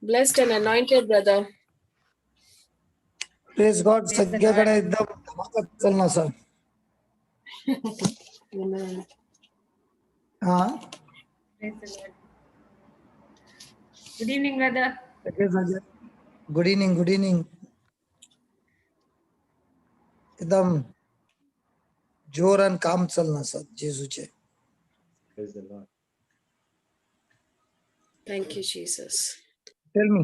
Blessed and anointed brother. Praise God सगळ्याकडे एकदम धमाकात चालणार सर. Amen. हा Praise the Lord. Good evening, brother. Good evening good evening. एकदम जोरान काम चालणार सर जेजूचे. Praise the Lord. Thank you, Jesus. Tell me.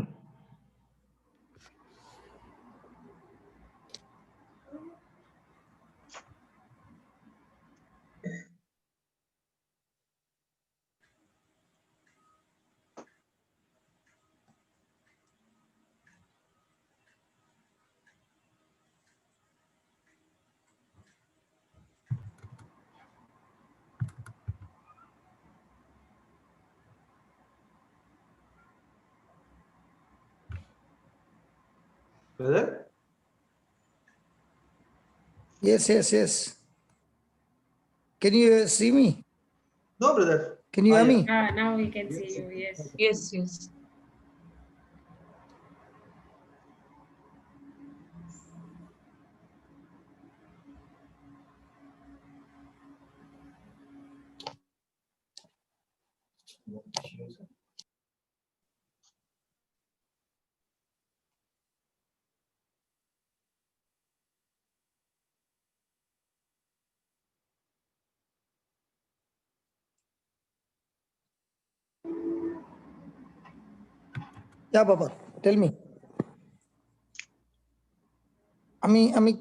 Brother? Yes. Can you see me? No, brother. Can you hear me? Now we can see you. Yes. Yes. Yeah, Baba. Tell me. आम्ही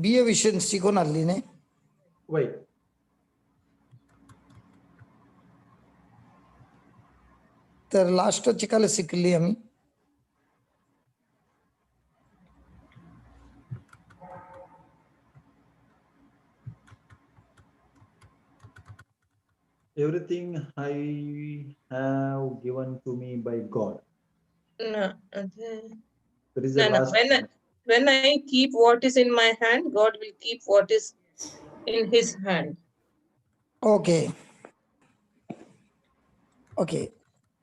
BA विषय शिकून आली नाही. Wait. तर last चिकायला शिकली आम्ही. Everything I have given to me by God. No. That is the No. last. When I keep what is in my hand, God will keep what is in His hand. Okay.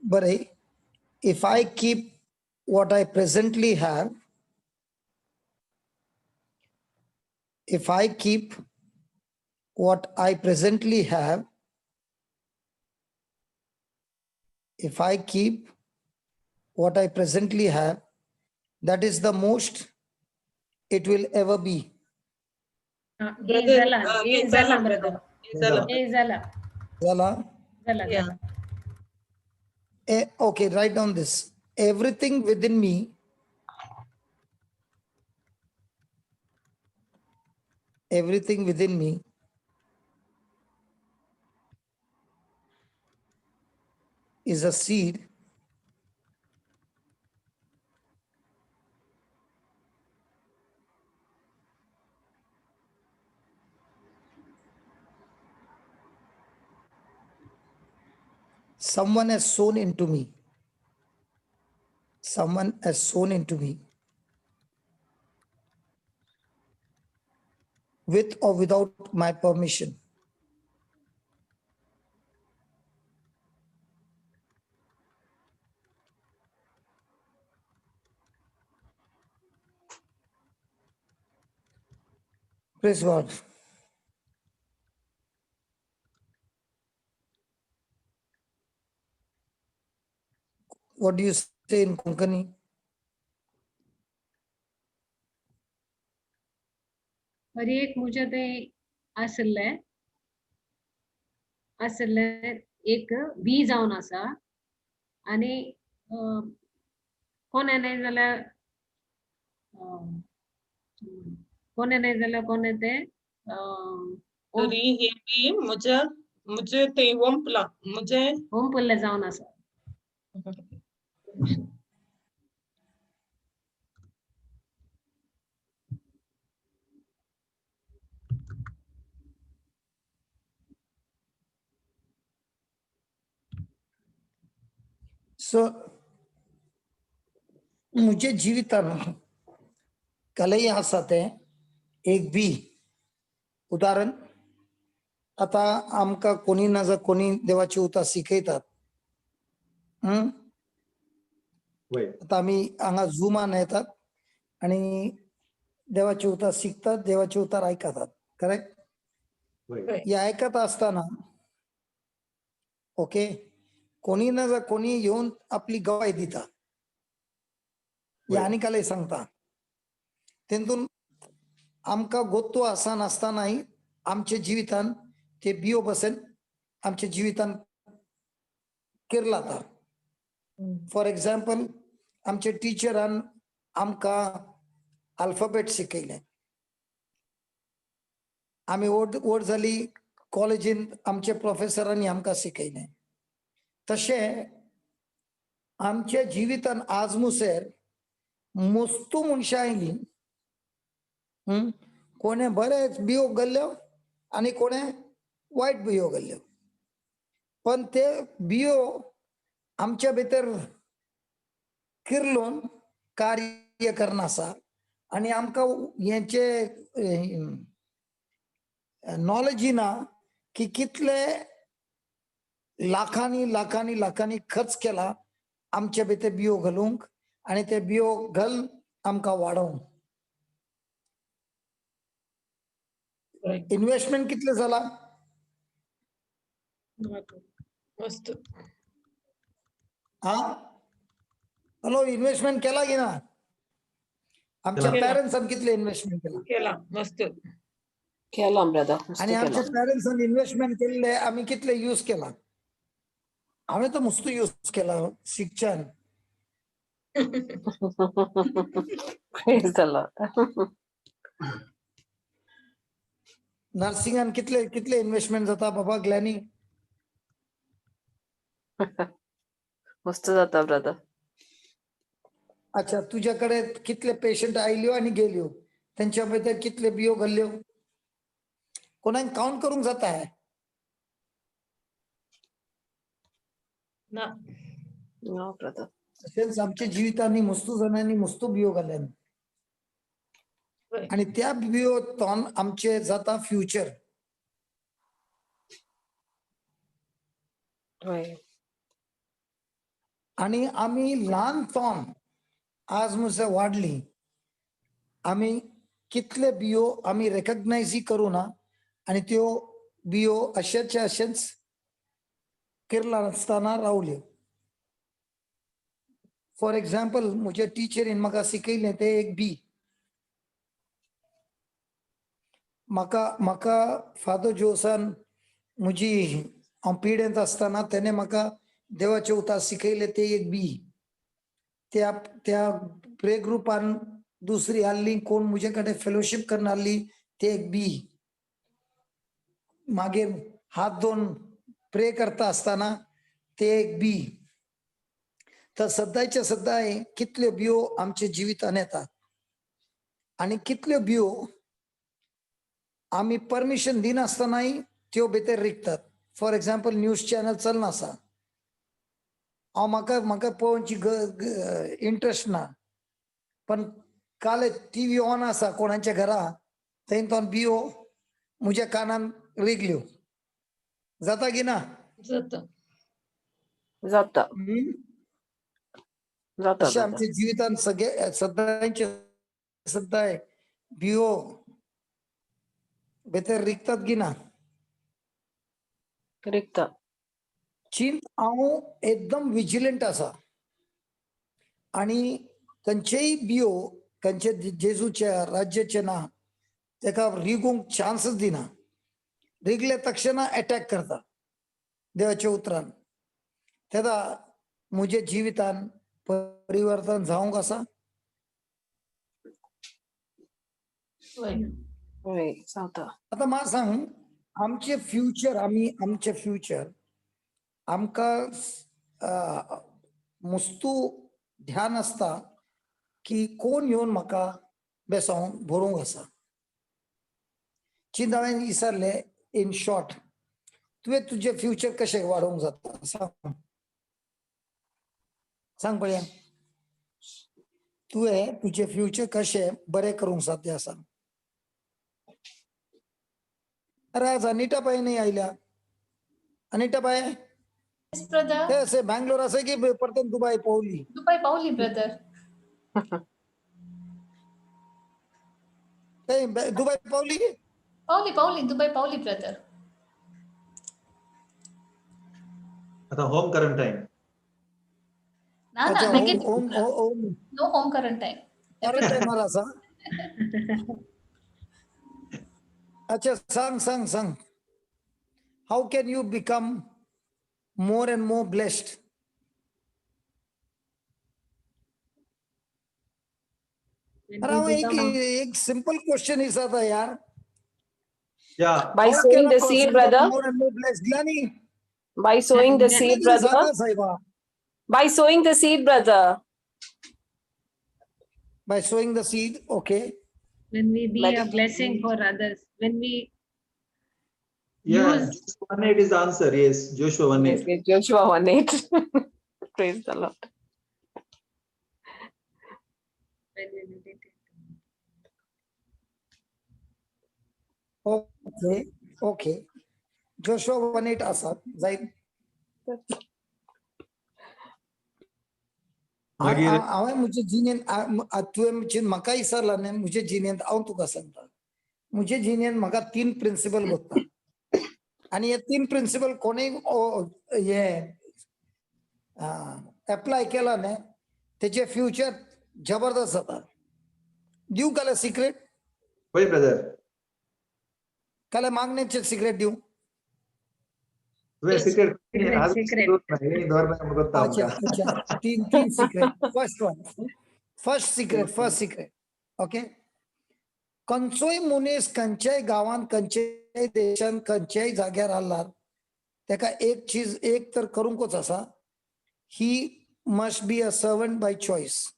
But if I keep what I presently have, if I keep what I presently have, that is the most it will ever be. Zala, brother. Zala. Zala. Yeah. Okay, write down this. Everything within me is a seed someone has sown into me. With or without my permission. Praise God. What do you say in Konkani? बरी एक मुझे ते असले एक बी जावन आसा आणि कोणे नाही जाल्यार कोणे ते तरी हे बी मुझे ते वंपला मुझे होम पल्ले जावन आसा. So, मुझे जीवित कलई आसाते एक बी उदाहरण आता आमका कोणी ना कोणी देवाची उता शिकयतात. वय आता आम्ही हांगा झुमान येतात आणि देवाचे उतार शिकतात, देवाचे उतार ऐकतात. करेक्ट? वय हे ऐकत असताना ओके, कोणी ना जर कोणी येऊन आपली गवाही दिता, वय. आनिकाले सांगता, तेतून आमका गोतो असा नसतानाही आमच्या जिवितान ते बियो बसेन आमच्या जिवितान किरलाता. फॉर एक्झाम्पल आमचे टीचरान आमका अल्फाबेट शिकयले. आम्ही ओढ झाली कॉलेजीन आमच्या प्रोफेसरांनी आमका शिकयले. तशे आमच्या जिवितान आज मुसेर मोस्तू मनशां आयली. कोणे बरेच बियो घाल्ल्यो आणि कोणे वाईट बियो घाल्ल्यो. पण ते बियो आमच्या भितर किरलोन कार्य करना आसा आणि आमकां हेचे नॉलेज ना की कितले लाखांनी लाखांनी लाखांनी खर्च केला आमच्या भितर बियो घालूंक आणि ते बियो घाल आमकां वाडोवंक. इन्व्हेस्टमेंट कितले जाला? मस्त. हा हॅलो, इन्व्हेस्टमेंट केला की ना? आमच्या केला. पॅरेंट्सान कितले इन्व्हेस्टमेंट केला केला मस्त. केला ब्रदर, मस्त आणि आमच्या केला. पॅरेंट्सान इन्व्हेस्टमेंट केले आम्ही कितले यूज केला? आम्ही तर मस्त यूज केला शिक्षण. Praise the Lord. नर्सिंगान कितले कितले इन्व्हेस्टमेंट जाता बाबा ग्लॅनी? मस्त जाता ब्रदर. अच्छा, तुझ्याकडे कितले पेशंट आयल्यो आणि गेल्यो, त्यांच्या भितर कितले बियो घाल्ल्यो? कोणाक काउंट करूंक जाता है? ना. No brother. तशेंच आमच्या जिवितांनी मस्तू जणांनी मस्तू बियो घाल्यान वय. आणि त्या बियोतोन आमचे जाता फ्युचर. होय. आणि आम्ही ल्हानपण आज मुसे वाढली, आम्ही कितले बियो आम्ही रेकग्नाइज करू ना आणि त्यो बियो अशेच अशेच किरला असताना रावल्यो. फॉर एक्झाम्पल मुझे टीचरीन म्हाका शिकयलें ते एक बी. म्हाका फादर जोसान मुजी हांव पिडेंत असताना तेणे म्हाका देवाचे उतार शिकयले ते एक बी. त्या प्रे ग्रुपान दुसरी हाडली, कोण मुजे कडेन फेलोशिप करन हाडली ते एक बी. मागीर हात दोन प्रे करता असताना ते एक बी. तर सदांच्या सदां कितल्यो बियो आमच्या जिवितान येतात आणि कितल्यो बियो आम्ही परमिशन दिनासतनाय त्यो भितर रिकतात. फॉर एक्झाम्पल न्यूज चॅनल चलना आसा, हांव म्हाका पळोवची इंटरेस्ट ना, पण काल टीव्ही ऑन आसा कोणाच्या घरा, थंयतोन बियो म्हज्या कानान रिगल्यो. जाता की ना? जाता. जाता. जाता अशें ब्रदर. आमच्या जिवितान सगळे सदांचे सदां बियो भितर रिकतात की ना? रिक्ता. चिंत हांव एकदम विजिलंट आसा आणि खंयचेय बियो खंयचे जेजूच्या राज्याचे ना तेका रिगूंक चान्सच दिना. रिगले तक्षण अटॅक करता देवाच्या उतरान. तेदा मुझे जिवितान परिवर्तन जावंक आसा. वय. होय, जाता. आता म्हाका सांग, आमचे फ्युचर आमचे फ्युचर आमकां मस्तू ध्यान आसता की कोण येवन म्हाका बेसांव भरोवंक आसा. चिंत हांवें विचारले इन शॉर्ट, तुवें तुजे फ्युचर कशें वाडोवंक जाता सांग. सांग पळया, तुवें तुजे फ्युचर कशें बरें करूंक साध्य आसा? अरे आज अनिता बाई नाही आयल्या. अनिता बाई, Yes, brother. ते असे बँगलोर असे की परतून दुबई पावली. Dubai Pauli, brother. ते दुबई पावली की Pauli, Dubai Pauli, brother. आता होम करंट टाइम. अच्छा negative. Home No home current time. Current आहे मला असा. अच्छा सांग. How can you become more and more blessed? When अरे we एक become एक सिंपल क्वेश्चन ही था यार. या By How sowing can a the person seed, become brother. more and more blessed? ग्लानी By sowing the Yeah. seed, कुठले तरी सांगा brother. साहेबा. By sowing the seed, brother. By sowing the seed, okay. when we be a Like- blessing for others, when we या use 1:8 is the answer. Yes, Joshua 1:8. Yes, Joshua 1:8. Praise the Lord. when we meditate. Okay. Joshua 1:8 असा जाईल. मागीर हांवें मुझे जिणेंत तुवें म्हाका विचारला न्ही मुझे जिणेंत हांव तुका सांगता. मुझे जिणेंत म्हाका 3 प्रिंसिपल भोगता. आनी हे 3 प्रिंसिपल कोणेय हे एप्लाय केला न्ही तेचे फ्युचर जबरदस्त जाता. दिवं काले सिक्रेट होय ब्रदर. काले मागणेचे सिक्रेट दिवं. तुवें सिक्रेट Secret. ಗೊತ್ತಾ अच्छा 3 सिक्रेट. First secret okay. खंयचोय मनीस खंयच्याय गांवांत खंयच्याय देशांत खंयच्याय जाग्यार आसल्यार तेका एक चीज एक तर करूंकच आसा. He must be a servant by choice.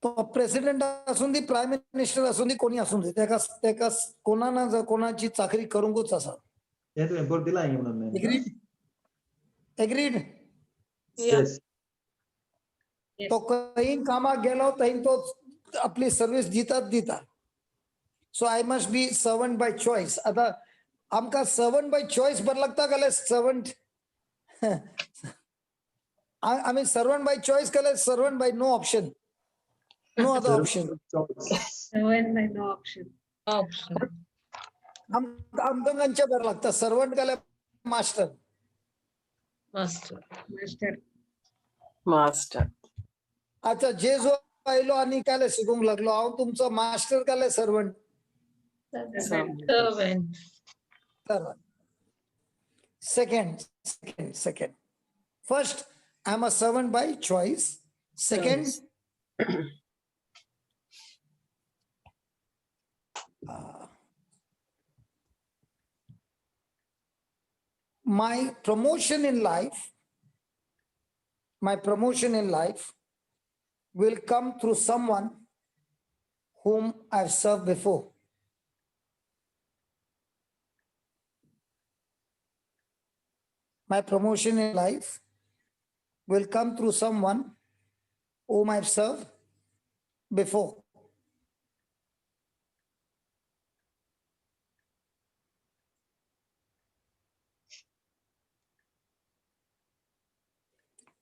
तो प्रेसिडेंट आसूं दी प्रायम मिनिस्टर आसूं दी कोणी आसूं दी तेका कोणा ना कोणाची चाकरी करूंकच आसा. हे तुवें बोल दिला ही म्हणून. एग्रीड. Yeah. Yes. Yes. तो खंय कामाक गेलो थंय तो आपली सर्विस दिता. So I must be servant by choice. आता आमकां सर्वंट बाय चॉईस बरं लागता काय सर्वंट आम्ही सर्वंट बाय चॉईस केले servant by no option. No other option. When by no option. Option. आमकां खंयचें बरं लागता सर्वंट केले मास्टर. Master. Master. Master. आता जेजू आयलो आनी काय शिकूंक लागलो हांव तुमचो मास्टर काय servant. Servant. Second. First, I'm a servant by choice. Second, my promotion in life will come through someone whom I've served before. My promotion in life will come through someone whom I've served before.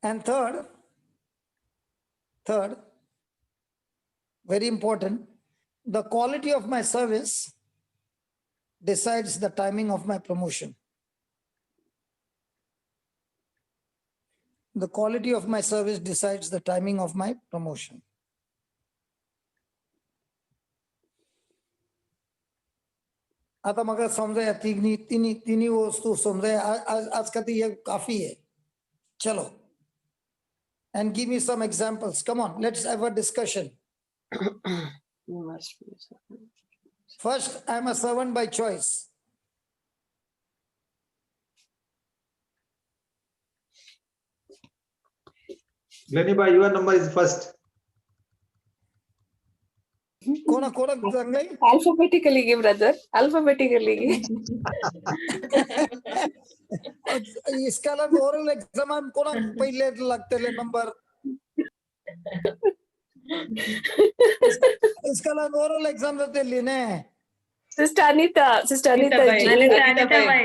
And third, very important, the quality of my service decides the timing of my promotion. The quality of my service decides the timing of my promotion. आता म्हाका समजाया तिनी वस्तू समजाया आज का ये काफी है. चलो. And give me some examples. Come on, let's have a discussion. You must be. First, I'm a servant by choice. Glenny bhai, your number is first. कोणा सांगाय Alphabetically, give brother. Alphabetically. इसका ओरल एग्जाम कोणा पहिले लागतले number. इसका oral exam जाते लिहिणे Sister Anita is अनिताबाई. Jewish. अनिताबाई.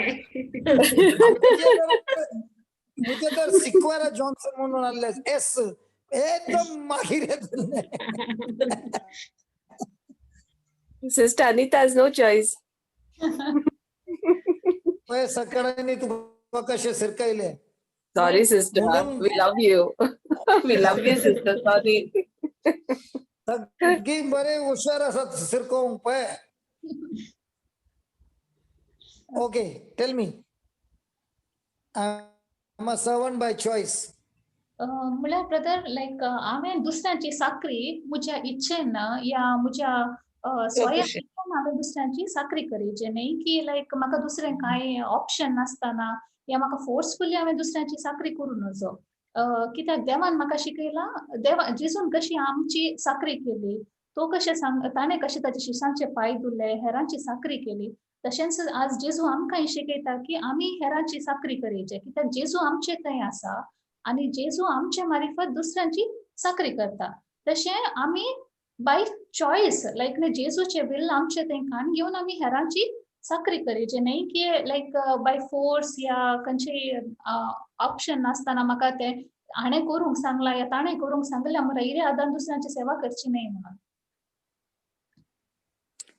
मुझे तर सिक्वेरा जॉन्सन म्हणून आले एस एकदम माहिर आहे तुला. Sister Anita has no choice. होय, सकाळी तू कसे सिरकायले. Sorry, sister. म्हणून- We love you. We love you, sister. Sorry. सगळी बरे हुशार असतात सिरकवून पाय. Okay, tell me. I'm a servant by choice. म्हळ्यार ब्रदर लायक हांवें दुसऱ्यांची साकरी म्हज्या इच्छेन या म्हज्या स्वयं हांवें दुसऱ्यांची साकरी करची न्ही की लायक म्हाका दुसरें कांय ऑप्शन नासतना या म्हाका फोर्सफुली हांवें दुसऱ्यांची साकरी करूं नजो. कित्याक देवान म्हाका शिकयला देवा जेजून कशी आमची साकरी केली तो कशें ताणें कशें ताच्या शिश्यांचे पांय धुले हेरांची साकरी केली तशेंच आज जेजू आमकांय शिकयता की आमी हेरांची साकरी करचे कित्याक जेजू आमचे थंय आसा आनी जेजू आमचे मार्फत दुसऱ्यांची साकरी करता. तशें आमी बाय चॉयस लायक जेजूचे विल आमचे थंय कान घेवन आमी हेरांची साकरी करचे न्ही की लायक बाय फोर्स या खंयचे ऑप्शन नासतना म्हाका ते हाणें करूंक सांगला या ताणें करूंक सांगला म्हळ्यार इरे आदान दुसऱ्यांची सेवा करची न्ही म्हणून.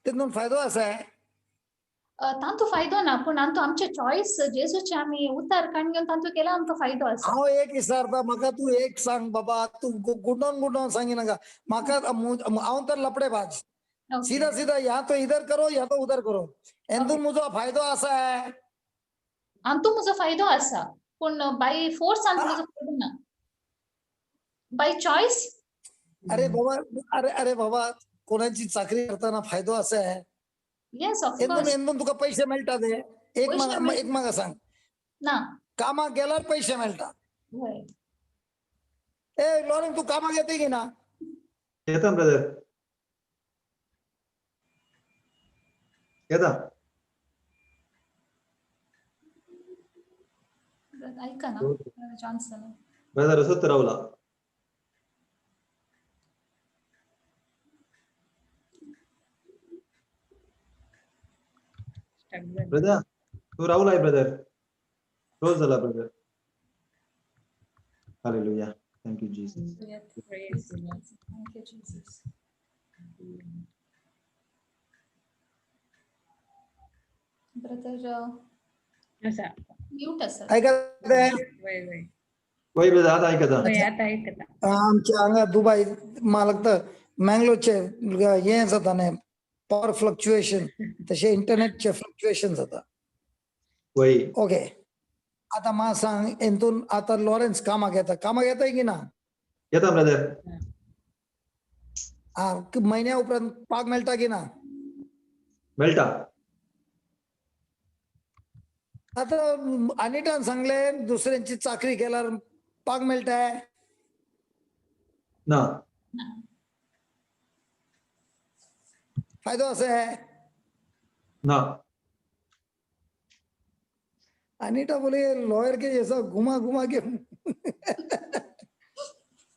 तितून फायदो आसा. तांतू फायदो ना पूण तांतू आमचे चॉयस जेजूचे आमी उतार काण घेवन तांतू केला आमकां फायदो आसा. हांव एक विचारता म्हाका तू एक सांग बाबा तू गुडोन सांगिनाका म्हाका हांव तर लपडेबाज. सीधा सीधा या तो इधर करो या तो उधर करो एंतून म्हजो फायदो आसा. तांतू म्हजो फायदो आसा पूण बाय फोर्स तांतू म्हजो फायदो ना. बाय चॉयस अरे बाबा कोणाची चाकरी करताना फायदो आसा. येस ऑफ कोर्स एंतून तुका पैसे मेळटा ते एक पैसे मेळ- एक म्हाका सांग ना कामाक गेल्यार पैसे मेळटा. होय ए लॉरेन तू कामाक येते की ना. येता ब्रदर येता. ऐका ना जॉन्सन ब्रदर असोच रावला. ब्रदर तू राहुल ब्रदर क्लोज झाला brother. Hallelujah. Thank you Jesus. Thank you Jesus. Brother असा म्यूट आसा. ऐका ते वय वय वय ब्रदर आता ऐकता. वय आता ऐकता आमच्या हांगा दुबय म्हाका लागता मँगलोरचे हे जाता न्ही पॉवर फ्लक्च्युएशन तशें इंटरनेटचे फ्लक्च्युएशन जाता. वय ओके आता म्हाका सांग हेतून आता लॉरेन्स कामाक येताय की ना. येता ब्रदर. महिन्या उपरांत पाग मेळटा की ना. मेळटा. आता अनिटान सांगले दुसऱ्यांची चाकरी केल्यार पाग मेळटा. ना फायदो आसा. ना अनिटा बोले लॉयर के जैसा घुमा घुमा के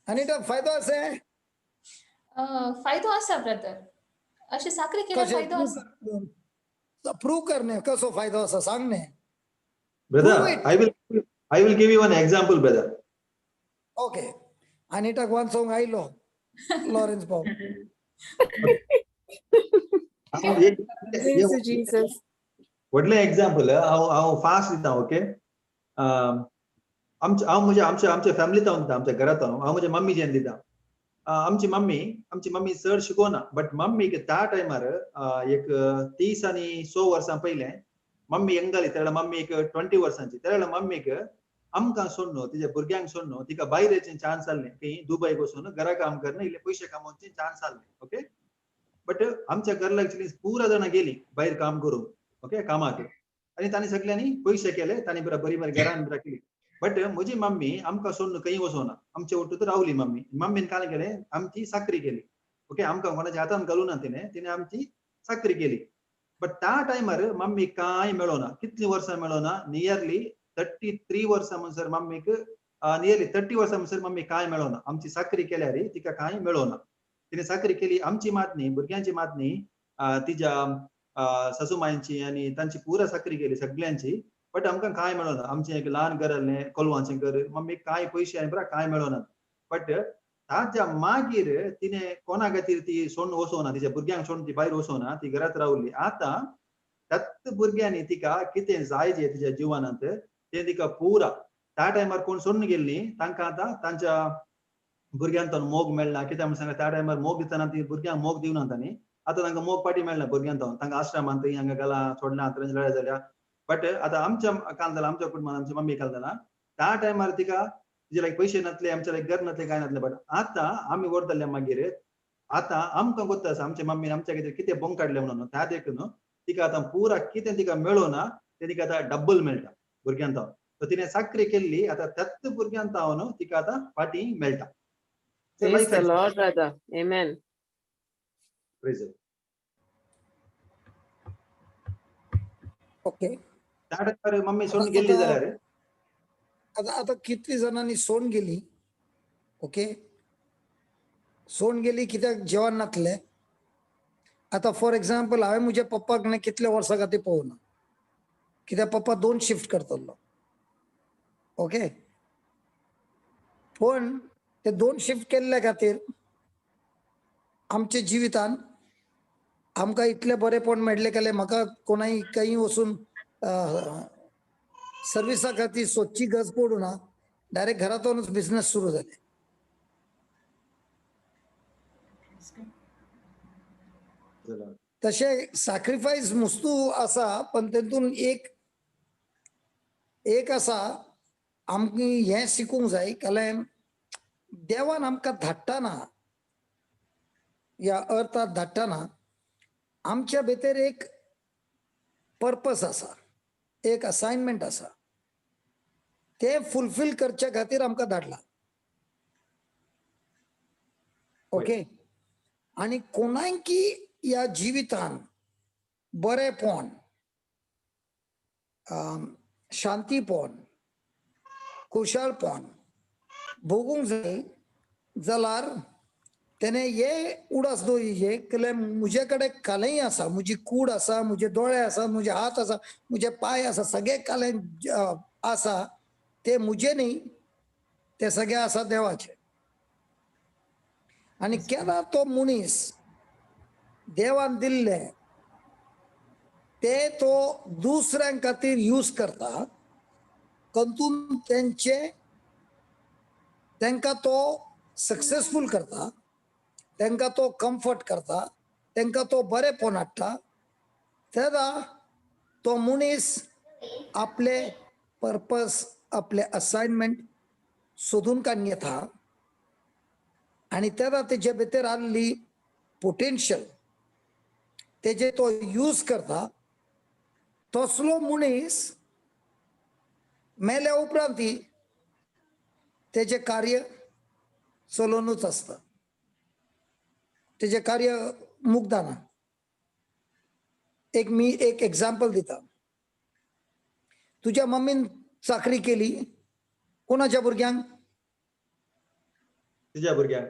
अनिटा फायदो आसा. फायदो आसा ब्रदर अशी साकरी केल्यार फायदो आसा. कशें प्रूव करणे कसो फायदो आसा सांग ने. Brother Prove it. I will give you one example brother. Okay अनिटाक वाचोंक आयलो लॉरेन्स भाऊ. Praise to Jesus. व्हडलें एग्जाम्पल हांव फास्ट दिता. ओके हांव आमच्या फॅमिलीत हांव दिता आमच्या घरात हांव म्हज्या मम्मीचें दिता. आमची मम्मी चड शिकोना बट मम्मीक त्या टायमार एक 30 आनी 100 वर्सां पयलें मम्मी यंग जाली तेन्ना मम्मीक 20 वर्सांची तेन्ना मम्मीक आमकां सोडून तिच्या भुरग्यांक सोडून तिका भायर येवचें चान्स आसलें की दुबयक वचून घरा काम करणं इल्ले पयशे कमोवचे चान्स आसलें. ओके बट आमच्या घरला एक्चुअली पुरा जाणां गेली भायर काम करून. ओके कामाक आनी तांणी सगळ्यांनी पयशे केले तांणी बरी घरान केली. बट म्हजी मम्मी आमकां सोडून खंय वचोना आमचे वटूच रावली. मम्मीन काय केलें आमची साकरी केली. ओके आमकां कोणाच्या हातान घालूं ना तिणें आमची साकरी केली. बट त्या टायमार मम्मीक कांय मेळोना. कितलीं वर्सां मेळोना नियरली 33 वर्सां म्हणसर मम्मीक नियरली 30 वर्सां म्हणसर मम्मीक कांय मेळोना. आमची साकरी केल्यार तिका कांय मेळोना. तिने साकरी केली आमची मात न्ही भुरग्यांची मात न्ही तिच्या सासूमाईंची आणि तांची पुरा साखरी केली सगळ्यांची बट आमकां कांय मेळना आमचें एक ल्हान घर आहलें कोलवांचें घर मम्मी कांय पयशे आनी पुरा कांय मेळनात बट ताच्या मागीर तिने कोणा खातीर ती सोडून वचोना तिच्या भुरग्यांक सोडून ती भायर वचोना ती घरात रावली आतां त्याच भुरग्यांनी तिका कितें जाय जें तिच्या जिवनांत तें तिका पुरा त्या टायमार कोण सोडून गेल्ली तांकां आतां तांच्या भुरग्यांतून मोग मेळना कित्याक म्हण सांगा त्या टायमार मोग दितना ती भुरग्यांक मोग दिवना तांणी आतां तांकां मोग पाटी मेळना भुरग्यांतून तांकां आश्रमांत थंय हांगा घाला सोडला आतां लढाय जाल्या बट आतां आमच्या काल जाला आमच्या कुटुंबान आमची मम्मी काल जाला त्या टायमार तिका तिचे लायक पयशे नासले आमचे लायक घर नासले काय नासले बट आतां आमी व्हरतले मागीर आतां आमकां कोत्ता आसा आमच्या मम्मीन आमच्या खातीर कितें बोंग काडलें म्हणून त्या देखून तिका आतां पुरा कितें तिका मेळोना तें तिका आतां डबल मेळटा भुरग्यांत सो तिणें साखरी केल्ली आतां त्याच भुरग्यांत न्हू तिका आतां फाटीं मेळटा Praise the Lord, brother. Amen. Okay त्या टायमार मम्मी सोडून गेल्ली जाल्यार आता आता कितली जणांनी सोडून गेली ओके सोडून गेली कित्याक जेवण नासलें आता फॉर एक्झाम्पल हांवें म्हज्या पप्पाक न्ही कितल्या वर्सां खातीर पळोवना कित्याक पप्पा 2 शिफ्ट करतलो ओके पण ते 2 शिफ्ट केल्ल्या खातीर आमच्या जिवितान आमकां इतलें बरेपण मेळ्ळें केलें म्हाका कोणाय खंयी वचून सर्विसा खातीर सोदची गरज पडूं ना डायरेक्ट घरातूनच बिझनेस सुरू जाले तशे सॅक्रिफायस मस्तू आसा पण तेतून एक आसा आमकां हें शिकूंक जाय जाल्यार देवान आमकां धाडटाना ह्या अर्थात धाडटाना आमच्या भितर एक पर्पस आसा एक असाइनमेंट आसा ते फुलफिल करच्या खातीर आमकां धाडला ओके आनी कोणायकी ह्या जिवितान बरेपण शांतीपण कुशळपण भोगूंक जाय जाल्यार तेणे हे उडास दवरिचे जाल्यार म्हजे कडेन कालय आसा म्हजी कूड आसा म्हजे दोळे आसा म्हजे हात आसा म्हजे पाय आसा सगळे काले आसा ते म्हजे न्ही ते सगळे आसा देवाचे आनी केन्ना तो मनीस देवान दिल्ले ते तो दुसऱ्यां खातीर यूज करता कंतून तांकां तो सक्सेसफूल करता तांकां तो कम्फर्ट करता तांकां तो बरेपण हाडटा तेन्ना तो मनीस आपले पर्पस आपले असाइनमेंट सोदून काडून येता आनी तेन्ना तेजे भितर आसली पोटेन्शियल तेजे तो यूज करता तसलो मनीस मेल्या उपरांत तेजे कार्य चलोनूच आसता तेजे कार्य मुग्दाना मी एक एग्जाम्पल दिता तुज्या मम्मीन चाकरी केली कोणाच्या भुरग्यांक तिच्या भुरग्यांक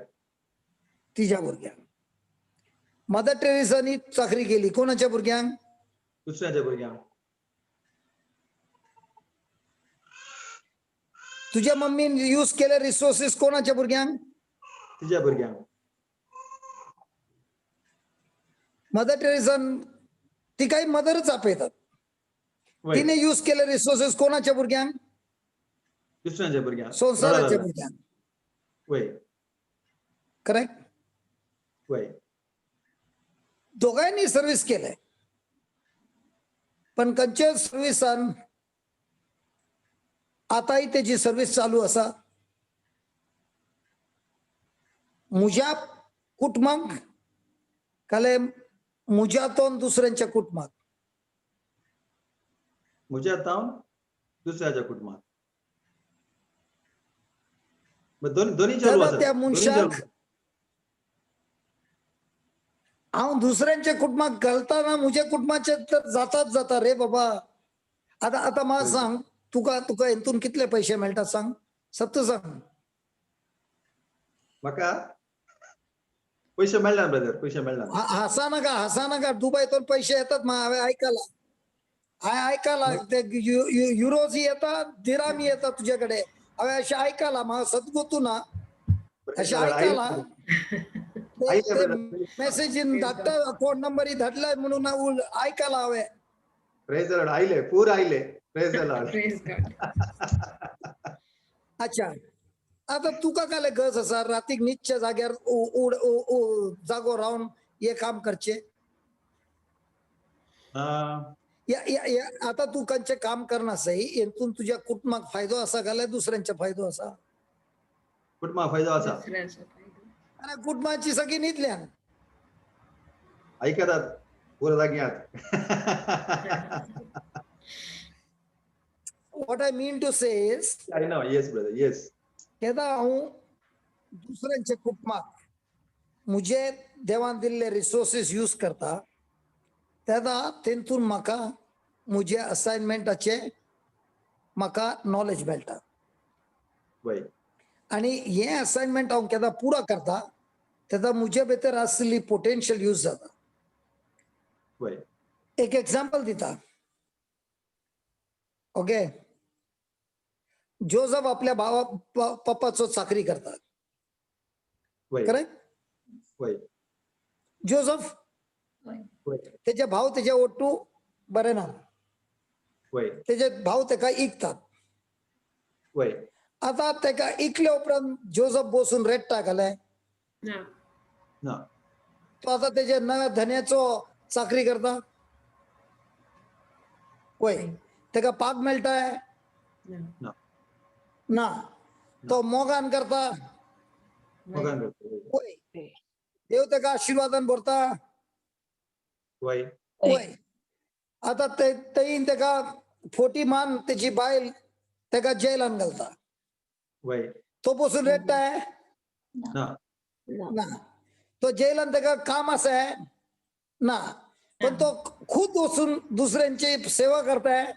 तिच्या भुरग्यांक मदर टेरेसांनी चाकरी केली कोणाच्या भुरग्यांक दुसऱ्याच्या भुरग्यांक तुझ्या मम्मीन यूज केले रिसोर्सेस कोणाच्या भुरग्यांक तिच्या भुरग्यांक मदर टेरेसान ती काही मदरच आपयतात तिने यूज केले रिसोर्सेस कोणाच्या भुरग्यांक दुसऱ्याच्या भुरग्यांक संसाराच्या भुरग्यांक वय करेक्ट वय दोघांनी सर्व्हिस केले पण खंयच्या सर्व्हिसान आतांय तेजी सर्व्हिस चालू आसा म्हज्या कुटुंबाक काले म्हज्यातून दुसऱ्यांच्या कुटुंबाक म्हज्या हातान दुसऱ्याच्या कुटुंबात दोन्ही चालू आसा त्या मनशाक हांव दुसऱ्यांच्या कुटुंबाक घालतना म्हज्या कुटुंबाचे तर जाता रे बाबा आता म्हाका सांग तुका हेतून कितले पयशे मेळटात सांग सत्य सांग म्हाका पैसे मेळना ब्रदर पैसे मेळना हसा नका दुबईतून पैसे येतात मग हवे ऐकायला ऐकायला ते युरोजी येतात दिरामी येतात तुझ्याकडे हवे असे ऐकायला मग सद्गुतू ना असे ऐकायला मेसेज धाडटा अकाउंट नंबर धाडलाय म्हणून ऐकायला हवे प्रेज द लॉर्ड आयले पूर आयले praise the Lord Praise God. अच्छा आता तुका काय गज असा रातीक नीचच्या जाग्यार जागो राहून हे काम करचे आता तू कंचे काम करणार सही हेतून तुझ्या कुटुंबाक फायदो असा काय दुसऱ्यांचा फायदो असा कुटुंबा फायदो असा दुसऱ्याचा फायदा. आणि कुटुंबाची सगळी नीतल्यान ऐकतात पूर जाग्यात what I mean to say is I know yes brother yes केदा हांव दुसऱ्यांचे कुटुंबाक मुझे देवान दिल्ले रिसोर्सेस यूज करता तेदा तेतून म्हाका मुझे असाइनमेंटाचे म्हाका नॉलेज मेळटा वय आणि हे असाइनमेंट हांव केदा पुरा करता तेदा मुझे भितर आसली पोटेन्शियल यूज जाता वय एक एग्जांपल दिता ओके जोसेफ आपल्या भावा पप्पाचो चाकरी करता वय करेक्ट वय जोसेफ होय. वय तेजे भाव तेजे ओट्टू बरे ना वय तेजे भाव तेका इकतात वय आता तेका इकले उपरांत जोसेफ बसून रेडटा घाले ना. ना तो आता तेजे नव्या धन्याचो चाकरी करता वय तेका पाग मेळटाय ना. ना तो मोगान करता मोगान करतो वय देव तेका आशीर्वादान भरता वय वय आता तेईन तेका फोटी मान तेची बायल तेका जेलान घालता वय तो बसून रेडटाय ना ना तो जेलान तेका काम असाय ना पण तो खुद बसून दुसऱ्यांची सेवा करताय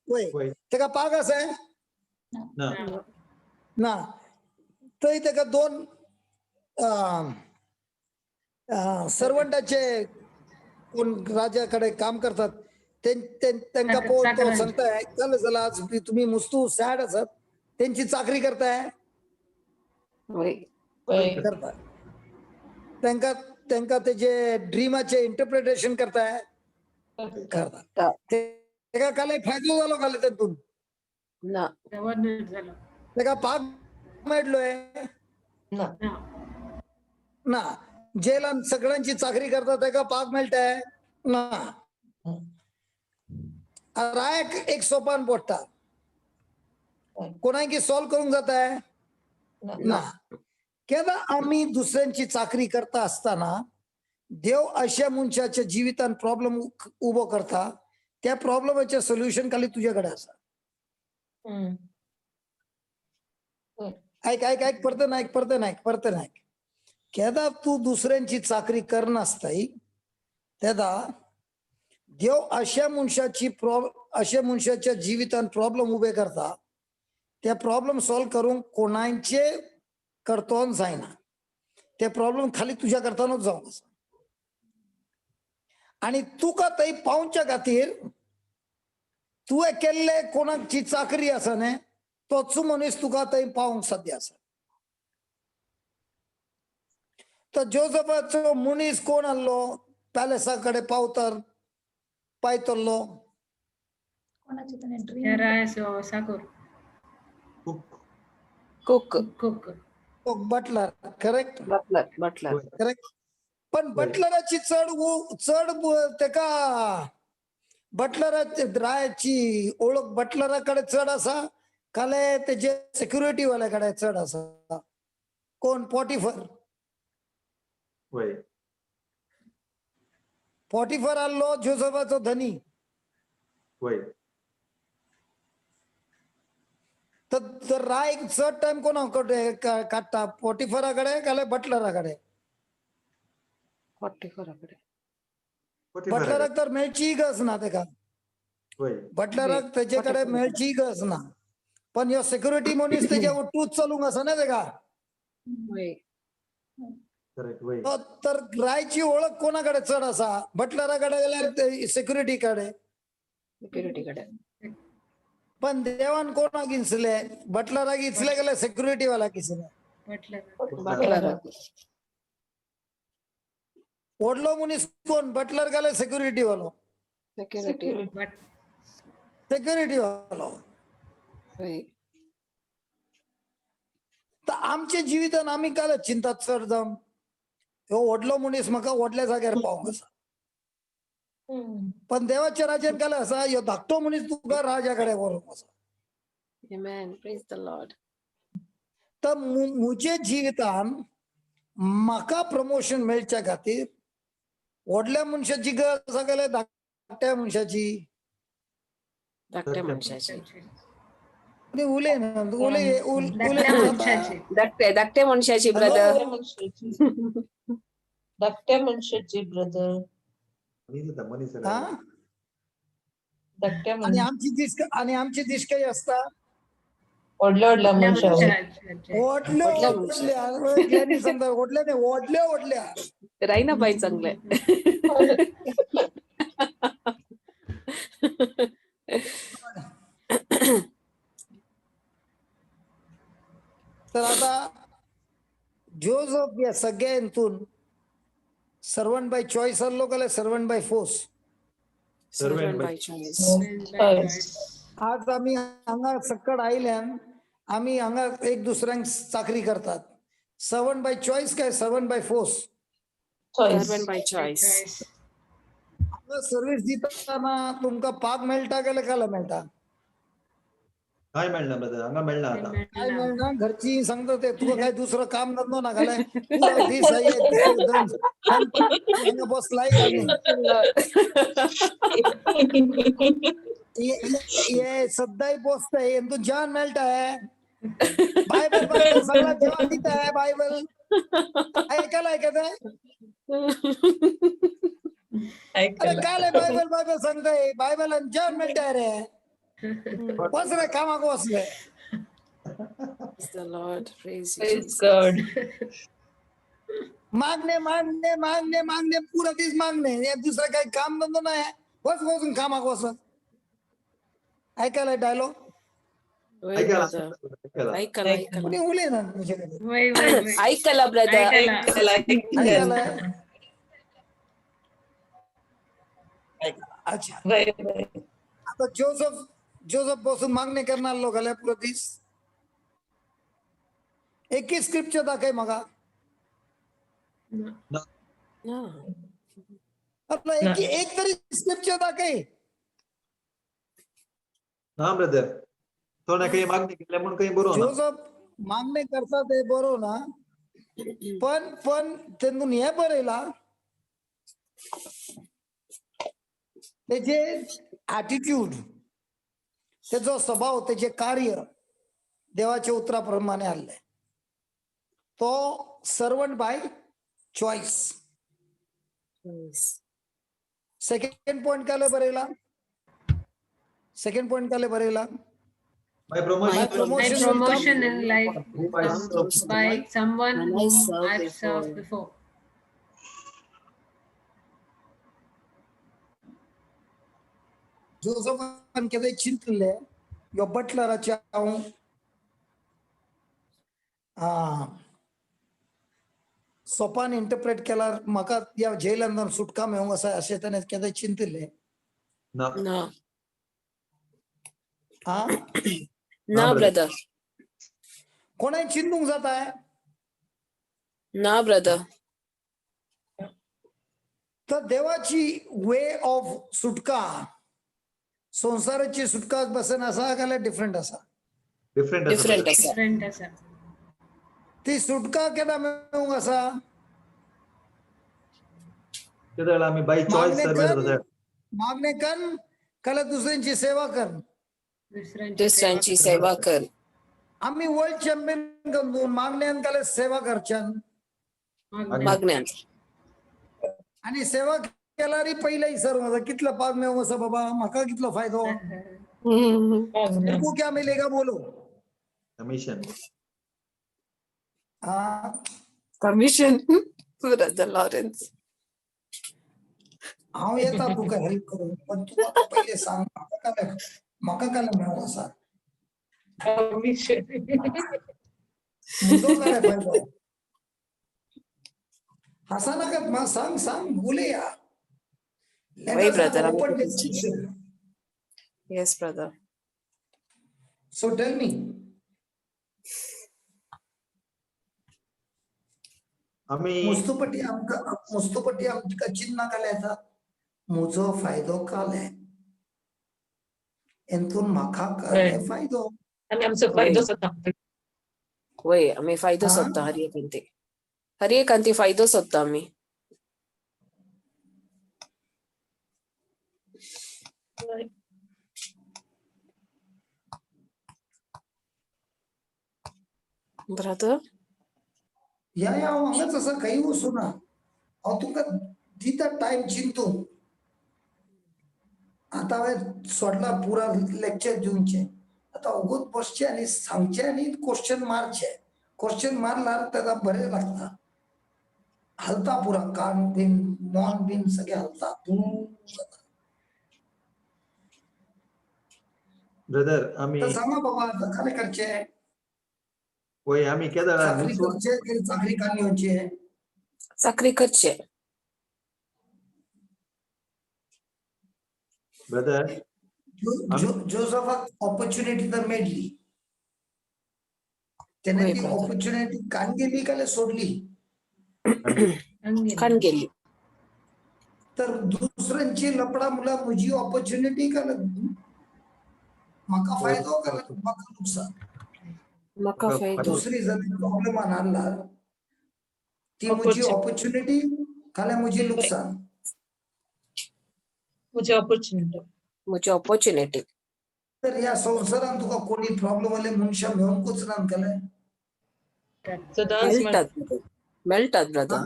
वय वय तेका पाग असाय ना ना थंय तेका दोन सर्वंटाचे कोण राजाकडे काम करतात त्यांना पोहोच तो सांगताय चल चला आज तुम्ही मुस्तू सॅड असत त्यांची चाकरी करताय वय करता त्यांका त्यांका त्याचे ड्रीमाचे इंटरप्रिटेशन करताय करता तेका काय फायदो झालो काले त्यातून ना गव्हर्नर झाला. तेका पाग मेळलोय ना. ना जेलान सगळ्यांची चाकरी करतात तेका पाग मेळटाय ना रायक एक सोपान पडटा कोणाकी सॉल्व करूंक जाताय ना केदा आम्ही दुसऱ्यांची चाकरी करता असताना देव अशा मनशाच्या जिवितान प्रॉब्लेम उभो करता त्या प्रॉब्लेमाचे सोल्युशन खाली तुझ्याकडे असा ऐक ऐक ऐक परत ऐक केदा तू दुसऱ्यांची चाकरी करनासताय तेदा देव अशा मनशाच्या जिवितान प्रॉब्लेम उभे करता त्या प्रॉब्लेम सॉल्व करूंक कोणाचे करतोन जायना ते प्रॉब्लेम खाली तुझ्या करतानच जावन आसा आणि तुका थंय पावच्या खातीर तुवें केल्ले कोणाची चाकरी आसा न्ही तोच मनीस तुका थंय पावंक साध्य आसा तो जोसेफाचो मनीस कोण आहलो पॅलेसा कडेन पायतलो कोणाची तरी ड्रीम त्यारायसो साकोर. Cook cook. Butler correct butler correct पण बटलराची चढ तेका रायाची ओळख बटलराकडे चढ असा काले तेजे सिक्युरिटी वाल्याकडे चढ असा कोण पॉटिफर आल्लो जोसेफाचो धनी वय तर राय चड टाइम कोणा काडटा पॉटिफराकडे काले बटलराकडे बटलराक तर मेळची गज ना तेका वय बटलराक तेजेकडे मेळची गज ना पण ह्यो सिक्युरिटी मनीस तेजे टूच चलूंक आसा ना तेका वय करेक्ट वय तर रायची ओळख कोणाकडे चढ असा बटलराकडे गेल्यार सिक्युरिटीकडे सिक्युरिटीकडे पण देवान कोणाक इंचले बटलराक इचले गेले सिक्युरिटी वाला किसले बटलर ओढलो मुनीस कोण बटलर गेले सिक्युरिटी वालो सिक्युरिटी सिक्युरिटी वालो वय तर आमच्या जिवितान आम्ही काय चिंता चढ जावन ह्यो ओढलो मुनीस म्हाका ओढल्या जाग्यार पावंक आसा पण देवाच्या राज्यान काय असा ह्यो धाकटो मुनीस तुका राजाकडे व्हरोंक आसा Amen. Praise the Lord. तर मुजे जिवितान म्हाका प्रमोशन मेळच्या खातीर व्हडल्या मनशाची गरज आसा जाल्यार धाकट्या मनशाची धाकट्या मनशाची आनी उलयना धाकट्या मनशाची ब्रदर धाकट्या मनशाची ब्रदर मनीस हा धाकट्या आणि आमची दिसकाई असता ओढल्या मनशावर ओढल्या समजा ओढल्या नाही ओढल्या राहीना बाई चांगलं तर आता जोझफ या सगळ्या हितून सर्वंट बाय चॉईस आसलो काय servant by force servant by choice आज आम्ही हांगा सकट आयल्यान आम्ही हांगा एक दुसऱ्यांक चाकरी करतात सर्वंट बाय चॉईस काय servant by force servant by choice service दिताना तुमका पाग मेळटा काय काला मेळटा काय मेळना ब्रदर हांगा मेळना आता काय मेळना घरची सांगता ते तुका काय दुसरं काम धंदो ना घालाय पुरा दीस हांगा बसलाय ये सद्दाही पोचताय तू जेवण मेळटाय बायबल बायबल सगळा जेवण दिताय बायबल ऐकायला ऐकताय अरे काय बायबल बायबल सांगताय बायबल जेवण मेळटाय रे बस रे कामाक बसले Praise the Lord. Praise you, Praise Jesus. God. मागणे मागणे मागणे मागणे पुरा दिस मागणे या दुसरं काही काम धंदो नाही बस बसून कामाक बसत ऐकायला डायलॉग वय ऐकायला brother. ऐकायला ऐकला कोणी उले ना तुझ्याकडे ऐकला ब्रदर ऐकायला अच्छा आता जोसफ बसून मागणी करणार लोकांना पुरा दिस एकही स्क्रिप्चर दाखय मगा आपला एक तरी स्क्रिप्चर दाखय हा ब्रदर तो ना काही मागणी केल्या म्हणून काही बरोबर जोसफ मागणे करता ते बरोबर ना पण त्यांनी हे बरयला त्याचे ऍटिट्यूड त्याचा स्वभाव त्याचे कार्य देवाच्या उत्तराप्रमाणे आले तो servant by choice second point काले बरेला सेकंड पॉइंट काले Barela My promotion My promotion in life who I serve by someone When I whom served I've before. served before. Joseph केदे चिंतले यो बटलराच्या सोपान इंटरप्रेट केला म्हाका या जेलांतल्यान सुटका मेळूंक आसा अशें ताणें केदे चिंतले ना No. हा No, brother. कोणाय चिंतूंक जाताय No, brother. तर देवाची वे ऑफ सुटका संसाराची सुटका बसन आसा काय डिफरंट आसा डिफरंट Different असा. Different as a ती सुटका केन्ना मेळूंक आसा त्याला आम्ही बाय चॉईस सर्व मागणे कर कला दुसऱ्यांची सेवा कर दुसऱ्यांची सेवा कर आम्ही वर्ल्ड चॅम्पियन करून मागण्यान कला सेवा करच्यान मागण्यात आणि सेवा केल्यारी पहिले सर माझा कितला पाग मेळूंक आसा बाबा म्हाका कितलो फायदो तू क्या मिलेगा बोलो मिशन हा Permission, Brother Lawrence. हांव येता तुका हेल्प करूंक पण तूं म्हाका पयलें सांग म्हाका काय मेळो आसा Permission. म्हजो काय फायदो हसा नाका म्हाका सांग सांग उलया Let Why, us have brother? I'm open a good discussion. Yes, brother. So tell me. आम्ही मुस्तुपटी आमका चिन्ह काल येता म्हजो फायदो काल आहे एंतून म्हाका काय फायदो आम्ही आमचो फायदो सोदता. Wait, आम्ही फायदो हा? सोदता हर एक अंती फायदो सोदता आम्ही. Brother? या हांव हांगाच आसा काही वचूना हांव तुमका दिता टायम चिंतून आता हांवें सोडला पुरा लेक्चर दिवचे आता ओगूच बसचे आनी सांगचे आनी क्वेश्चन मारल्यार ताका बरें लागता हलता पुरा कान बीन मन बीन सगळे हलता ब्रदर आम्ही तर सांगा बाबा आता काय करचे वय आम्ही केदार चाकरी करचे की चाकरी कानी होचे चाकरी करचे. ब्रदर जोसेफाक ऑपॉर्च्युनिटी तर मेळली त्याने होय, ती brother. ऑपॉर्च्युनिटी कान गेली काय सोडली खान गेली. तर दुसऱ्यांची लपडा मुला म्हजी ऑपॉर्च्युनिटी का म्हाका फायदो का म्हाका नुकसान म्हाका फायदो. दुसरी जर प्रॉब्लेम आणला ती म्हजी ऑपॉर्च्युनिटी काल्या म्हजी नुकसान म्हजी ऑपॉर्च्युनिटी. म्हजी ऑपॉर्च्युनिटी. तर या संसारात तुका कोणी प्रॉब्लेम आले मनशा मेळूंकूच ना केले सदांच मेळटात ब्रदर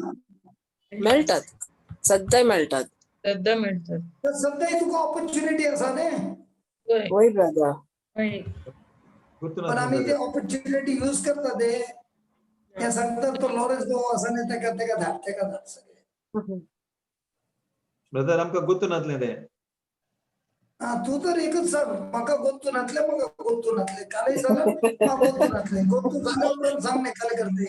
मेळटात सद्दां मेळटात. सद्दां मेळटात. तर सध्या तुका ऑपॉर्च्युनिटी आसा न्ही होय ब्रदर. पण आम्ही ते ऑपॉर्च्युनिटी यूज करता ते सांगतात तो लॉरेन्स भाऊ असा नाही तेका धाड सगळे ब्रदर आमकां गुर्तूनातलें तें हा तू तर एकच सांग म्हाका गोंतू नातले कालय सांग म्हाका गोंतू झाल्यावर सांग नाही काल करते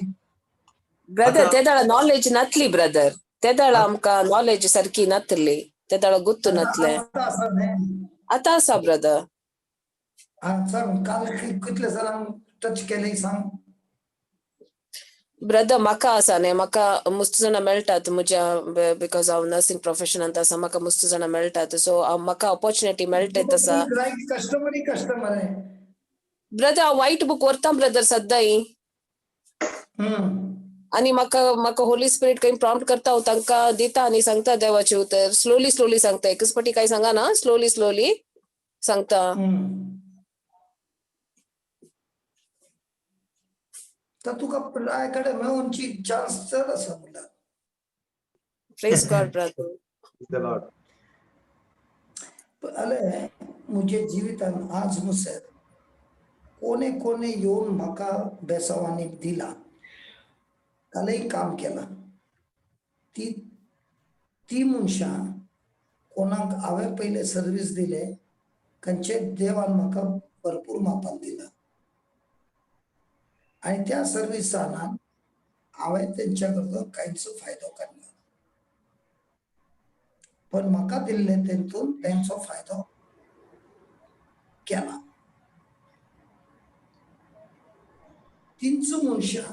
ब्रदर त्या दाळा नॉलेज नातली ब्रदर त्या दाळा आमकां नॉलेज सारकी नातली त्या दाळा गुर्तू नातले आता आसा न्ही आतां आसा ब्रदर. हा सांग काल कितले सरांक टच केले सांग ब्रदर म्हाका आसा न्ही म्हाका मुस्त जाणां मेळटात म्हज्या बिकॉज हांव नर्सिंग प्रोफेशनांत आसा म्हाका मुस्त जाणां मेळटात सो म्हाका ऑपॉर्च्युनिटी मेळटा तसा. कस्टमर आहे ब्रदर हांव वायट बूक व्हरतां ब्रदर सद्दां आनी म्हाका होली स्पिरीट खंय प्रॉम्प्ट करता हांव तांकां दिता आनी सांगता देवाचें उतर स्लोली सांगता एकच पाटी काय सांगना स्लोली सांगता. तर तुका प्रायाकडे मेळोवची चान्स चड आसा म्हणल्यार प्रेज गॉड ब्रदर. अले म्हजे जिवितान आज मुसर कोणे येऊन म्हाका बेसावांनी दिला कालय काम केला ती मनशां कोणाक हांवें पयले सर्वीस दिले खंयचे देवान म्हाका भरपूर मापान दिला आणि त्या सर्विसान हांवें तेंच्या कडलो कांयच फायदो काडला पण म्हाका दिल्ले तेतून तेंचो फायदो केला तींच मनशां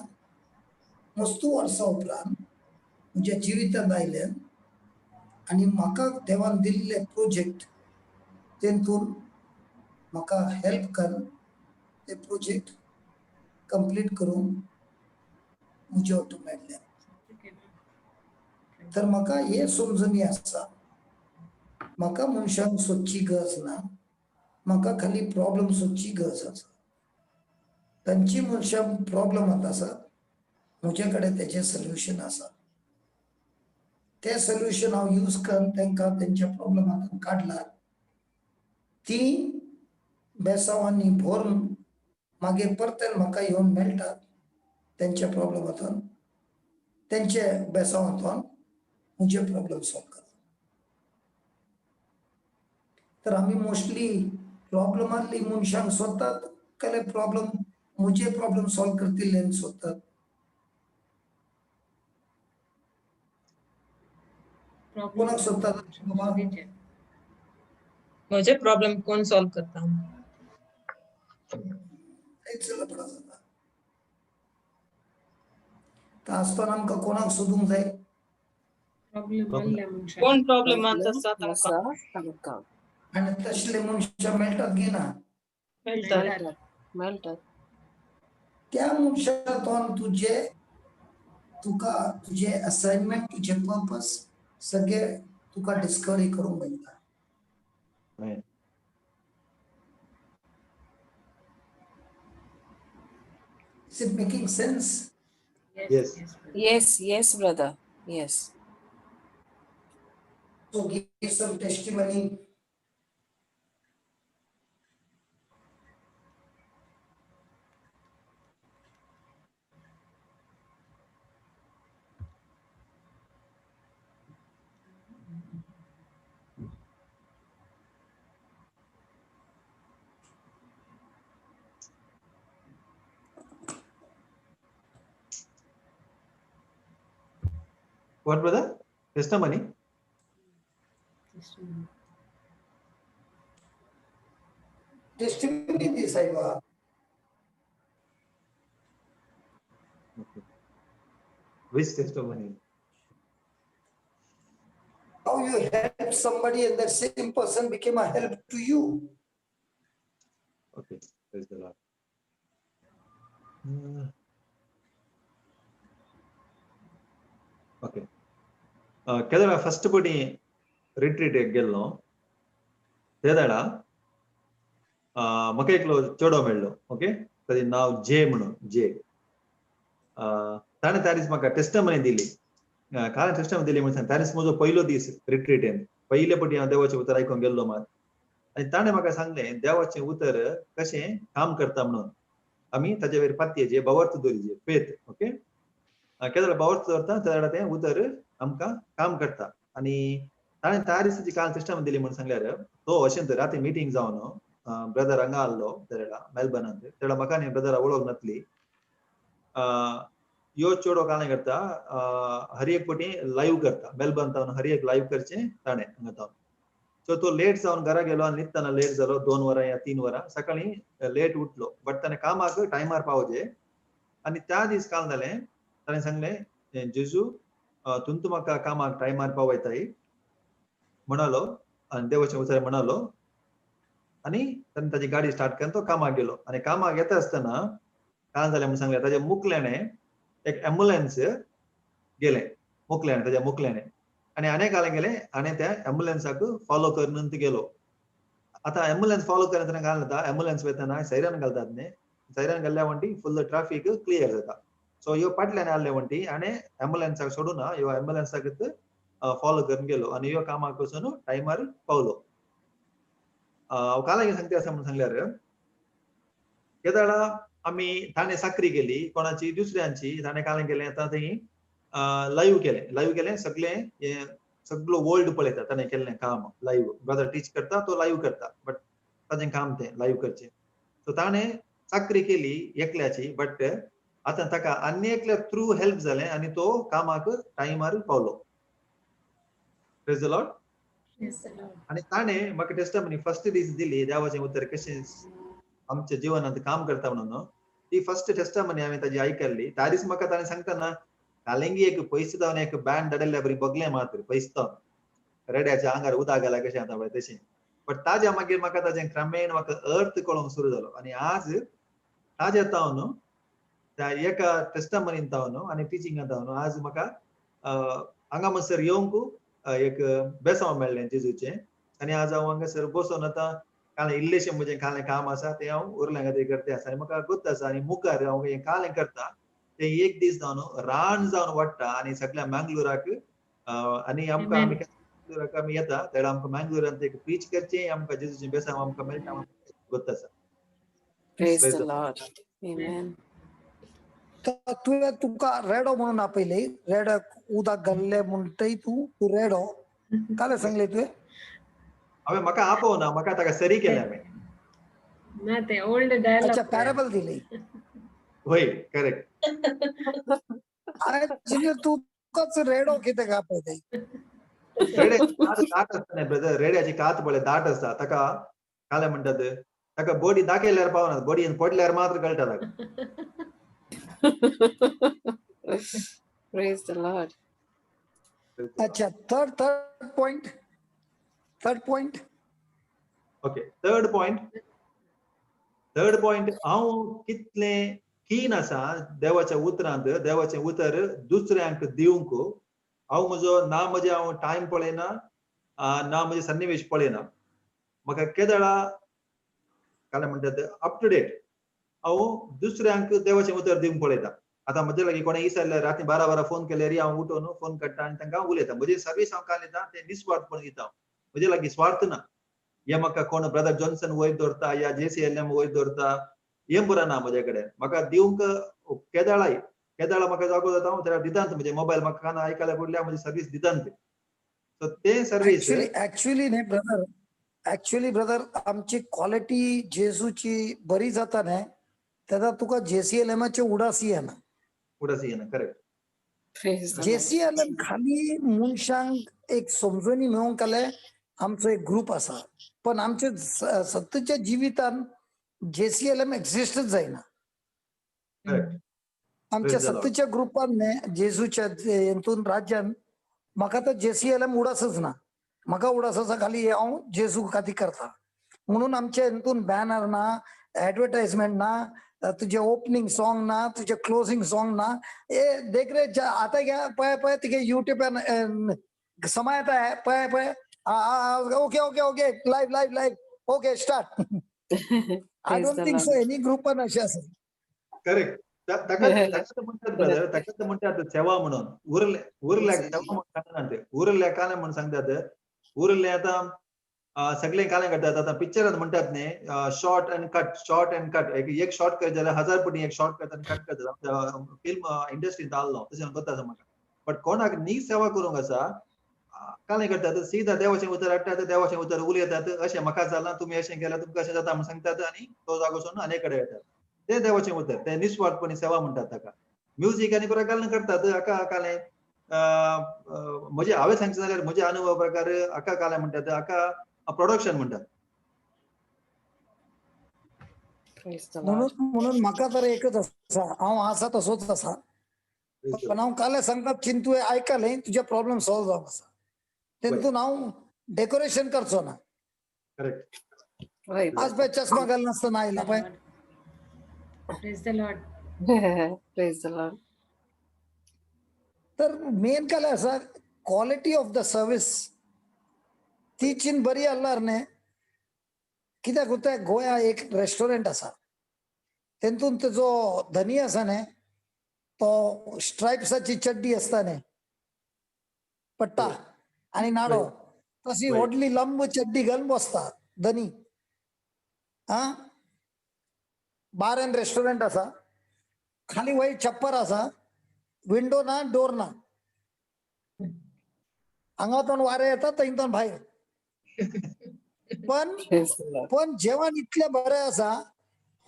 मस्तू वर्सां उपरांत म्हज्या जिवितांत आयले आनी म्हाका देवान दिल्ले प्रोजेक्ट तेतून म्हाका हेल्प कर ते प्रोजेक्ट कंप्लीट करून म्हजे वाटो मेळ्ळे तर म्हाका हे समजून आसा म्हाका मनशांक सोदची गरज ना म्हाका खाली प्रॉब्लेम सोदची गरज आसा तांची मनशां प्रॉब्लेमांत आसा म्हजे कडेन तेजें सोल्युशन आसा तें सोल्युशन हांव यूज करून तांकां तेंच्या प्रॉब्लेमांतून काडला ती बेसावांनी भरून मागीर परतन म्हाका येवन मेळटात तेंच्या प्रॉब्लेमांतून त्यांचे बेसावंतोन मुझे प्रॉब्लेम सॉल्व कर तर आम्ही मोस्टली प्रॉब्लेम आली मनशांक सोदतात कले प्रॉब्लेम मुझे प्रॉब्लेम सॉल्व करतील सोदतात कोणाक सोदतात बाबा मुझे प्रॉब्लम कौन सॉल्व करता हूँ हेच लफडा जाता तर आसतना आमकां कोणाक सोदूंक जाय प्रॉब्लेम आणल्या मनशाक कौन प्रॉब्लम आता साथ असा तांकां आणि तसले मनशां मेळटात घे ना मेळटात मेळटात त्या मनशातून तुका तुझे असाइनमेंट तुझे पर्पस सगळे तुका डिस्कवरी करूंक मेळटा Right. Is it making sense Yes. yes brother yes so give some testimony What brother? Testimony? Testimony दी साहेबा Okay. Which testimony? how you help somebody and that same person became a help to you Okay, praise the Lord. Okay. केदरा first पटी retreat गेल्लो तेदाडा म्हाका एकलो चेडो मेळ्ळो ओके ताचें नांव जे म्हणून जे ताणें त्या दीस म्हाका टेस्टमनी दिली काय टेस्टमनी दिली म्हणून त्या दीस म्हजो पयलो दीस रिट्रीटेन पयले पटी हांव देवाचें उतर आयकूंक गेल्लो मात आनी ताणें म्हाका सांगलें देवाचें उतर कशें काम करता म्हणून आमी ताचे वयर पातयेचे बावर्त दवरिचे फेथ ओके केदरा बावर्त दवरता तेदाडा तें उतर आमकां काम करता आनी ताणें त्या दिसाची काल टेस्टमनी दिली म्हणून सांगल्यार तो अशें राती मिटींग जावन ब्रदर हांगा आहलो तेदाडा मेलबर्नांत तेदाडा म्हाका आनी ब्रदरा वळख नासली यो चेडो कालें करता हर एक पटी लाईव्ह करता मेलबर्न तावन हर एक लाईव्ह करचें ताणें हांगा तावन सो तो लेट जावन घरा गेलो आनी न्हिदतना लेट जालो 2 वरां या 3 वरां सकाळीं लेट उठलो बट ताणें कामाक टायमार पावचें आनी त्या दीस काल जालें ताणें सांगलें जेजू तूं म्हाका कामाक टायमार पावयताय म्हणालो आनी देवाचें उतर म्हणालो आनी ताणें ताची गाडी स्टार्ट केली तो कामाक गेलो आनी कामाक येता आसतना काल जालें म्हणून सांगलें ताच्या मुखल्याणें एक एम्बुलन्स गेलें मुखल्याणें ताच्या मुखल्याणें आनी हाणें कालें गेलें हाणें त्या एम्बुलन्साक फॉलो करून गेलो आतां एम्बुलन्स फॉलो करतना काय जाता एम्बुलन्स वयतना सैरन घालतात न्ही सैरन घाल्ल्या वण्टी फुल्ल ट्रॅफिक क्लियर जाता सो ह्यो फाटल्यान आहले वण्टी हाणें एम्बुलन्साक सोडून ह्यो एम्बुलन्साक फॉलो करून गेलो आनी ह्यो कामाक वचून टायमार पावलो हांव काल सांगता आसा म्हणून सांगल्यार केदाळा आमी ताणें साकरी केली कोणाची दुसऱ्यांची ताणें कालें केलें आतां थंय लाईव्ह केलें सगळें सगळो वर्ल्ड पळयता ताणें केल्लें काम लाईव्ह ब्रदर टीच करता तो लाईव्ह करता बट ताजें काम तें लाईव्ह करचें सो ताणें साकरी केली एकल्याची बट आतां ताका आनी एकल्या थ्रू हेल्प जालें आनी तो कामाक टायमार पावलो प्रेज द लॉर्ड आनी ताणें म्हाका टेस्टमनी फर्स्ट दीस दिली देवाचें उतर कशें आमच्या जिवनांत काम करता म्हणून ती फर्स्ट टेस्टमनी हांवें ताजी आयकल्ली त्या दीस म्हाका ताणें सांगतना कालेंगी एक पयस जावन एक बँड धाडल्या बरी बगलें मात पयस तो रेड्याच्या आंगार उदक घाला कशें जाता पळय तशें बट ताज्या मागीर म्हाका ताजें क्रमेण म्हाका अर्थ कळोंक सुरू जालो आनी आज ताज्या तावन त्या एका टेस्टमनीन तावन आनी टिचिंगान तावन आज म्हाका हांगा म्हणसर येवंक एक बेसांव मेळ्ळें जेजूचें आनी आज हांव हांगासर बसून आतां कालें इल्लेशें म्हजें कालें काम आसा तें हांव उरलें खातीर करता आसा आनी म्हाका गत आसा आनी मुखार हांव हें कालें करता तें एक दीस जावन रान जावन वाडटा आनी सगळ्या मँगलोराक आनी आमकां आमी येता तेन्ना आमकां मँगलोरांत एक प्रीच करचें आमकां जेजूचें बेसांव आमकां मेळटा गत आसा praise the lord amen Tuka redo म्हणून आपयले रेड उदक घाल्ले म्हणटय तू रेडो काले सांगले तुवें हांवें म्हाका आपो ना म्हाका ताका सरी केल्या हांवें ना ते ओल्ड डायलॉग अच्छा पॅरेबल दिली वय करेक्ट आयज तुकाच रेडो कितें काय आपयताय रेड्याची कात दाट आसता न्ही ब्रदर रेड्याची कात पळय दाट आसता ताका काले म्हणटात ताका बॉडी दाखयल्यार पावना बॉडीन पडल्यार मात्र कळटा ताका Praise the Lord. अच्छा third point okay third point हांव कितलें कीन आसा देवाच्या उतरांत देवाचें उतर दुसऱ्यांक दिवंक हांव म्हजे हांव टायम पळयना ना म्हजे सन्निवेश पळयना म्हाका केदळा काले म्हणटात अप टू डेट हांव दुसऱ्यांक देवाचें उतर दिवंक पळयता आतां म्हजे लागीं कोणें इसरल्यार राती 12 फोन केल्यार हांव उठोन फोन काडटा आनी तांकां उलयता म्हजी सर्वीस हांव कालयता ते निस्वार्थपण दिता म्हजे लागीं स्वार्थ ना हे म्हाका कोण ब्रदर जॉन्सन वयर दवरता या JCLM वयर दवरता हें बरं ना म्हजे कडेन म्हाका दिवंक केदाळा म्हाका जागो जाता हांव त्याला दितांत म्हणजे मोबायल म्हाका काना आयकल्या पडल्यार म्हजी सर्वीस दितांत सो ते सर्वीस ऍक्च्युली ब्रदर आमची क्वालिटी जेजूची बरी जाता न्ही तेन्ना तुका JCLMचे उडास येना उडास येना correct Praise the Lord. JCLM खाली मनशांक एक समजूनी मेळोवंक जाले आमचो एक ग्रुप आसा पण आमचे सत्याच्या जिवितान JCLM एक्झिस्टच जायना करेक्ट आमच्या Praise the Lord. सत्याच्या ग्रुपान न्ही जेजूच्या हेतून राज्यान म्हाका तर JCLM उडासच ना म्हाका उडास आसा खाली हांव जेजू खातीर करता म्हणून आमच्या हितून बॅनर ना ऍडव्हर्टाइजमेंट ना तुझे ओपनिंग सॉंग ना तुझे क्लोजिंग सॉंग ना ए देख रे आता घ्या पळय तुगे युट्यूबान समय येता पळय okay okay okay live okay start I Praise don't the think so Lord. Any ग्रुपान अशें आसा करेक्ट ताका म्हणटात ब्रदर ताका म्हणटात सेवा म्हणून उरल्याक सेवा म्हणून सांगनात ते उरल्या काले म्हणून सांगतात उरले आतां सगळे काले करतात आतां पिक्चरांत म्हणटात न्ही शॉर्ट अँड कट एक शॉर्ट कर जाल्यार 1000 पटी एक शॉर्ट कट आनी कट करतात फिल्म इंडस्ट्रींत आल्लो तशें कोता म्हाका बट कोणाक नी सेवा करूंक आसा काले करतात सीधा देवाचें उतर हाडटात देवाचें उतर उलयतात अशें म्हाका जालां तुमी अशें केल्यार तुमकां अशें जाता म्हूण सांगतात आनी तो जागो सोडून आनी कडेन येतात ते देवाचें उतर ते निस्वार्थपणी सेवा म्हणटात ताका म्युझीक आनी प्रकार करतात हाका काले म्हजे हांवें सांगचें जाल्यार म्हजे अनुभव प्रकार हाका काले म्हणटात हाका प्रोडक्शन म्हणटात Praise the Lord. म्हणून म्हाका तर एकच आसा हांव आसा तसोच आसा पण हांव काले सांगतात चिंतू आयकलें तुजे प्रॉब्लेम सॉल्व जावंक आसा तेतून हांव डेकोरेशन करचो ना करेक्ट Right. आज पळय चष्मा घालनासतना आयला पळय praise the Lord Praise the Lord. तर मेन काले आसा क्वालिटी ऑफ द सर्वीस ती चिन बरी आसल्यार न्ही कित्याक कोताय गोंया एक रेस्टॉरंट आसा तेतून जो धनी आसा न्ही तो स्ट्रायप्साची चड्डी आसता न्ही पट्टा आनी नाडो तशी व्हडली लंब चड्डी घालून बसता धनी बार एंड रेस्टॉरंट आसा खाली वाईट छप्पर आसा विंडो ना डोर ना हांगातून वारें येता थंयतून भायर Praise the Lord. पण जेवण इतलें बरें आसा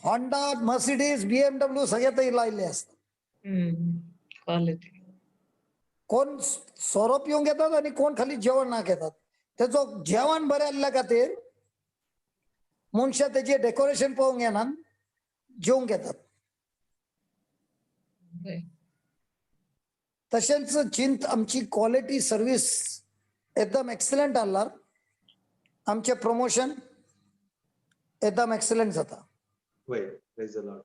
होंडा मर्सिडीज BMW सगळे थंय लायल्ले आसता क्वालिटी कोण सोरो पिवंक येतात आनी कोण खाली जेवण नाक येतात तेजो जेवण बरें आसल्या खातीर मनशां तेजे डेकोरेशन पळोवंक येनात जेवंक येतात तशेंच चिंत आमची क्वालिटी सर्वीस एकदम एक्सलंट आसल्यार आमचें प्रमोशन एकदम एक्सलंट जाता वय praise the Lord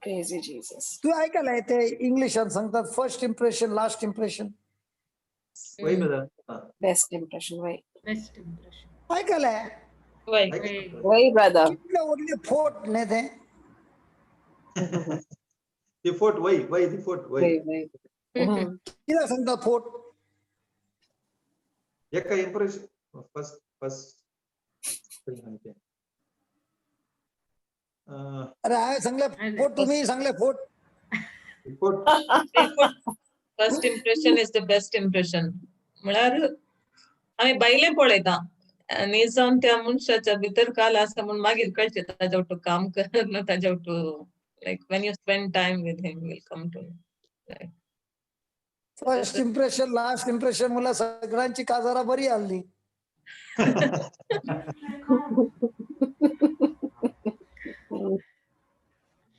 Praise you, Jesus. तूं आयकलां ते इंग्लिशान सांगतात फर्स्ट इम्प्रेशन लास्ट इम्प्रेशन वय brother Best impression. Right. Best impression आयकलां Why? Right, brother. कितले व्हडले फोट न्ही ते ती फोट वय ती फोट वय Right. कित्याक सांगता फोट एका इम्प्रेशन फर्स्ट अरे हांवें सांगले फोट तुमी सांगले फोट Report. First impression is the best impression. म्हळ्यार हांवें भायलें पळयता आनी जावन त्या मनशाच्या भितर काल आसा म्हूण मागीर कळचें ताजे वांगडा काम करना ताजे वांगडा like when you spend time with him you'll come to know. First impression last impression मला सगळ्यांची काजारा बरी आली.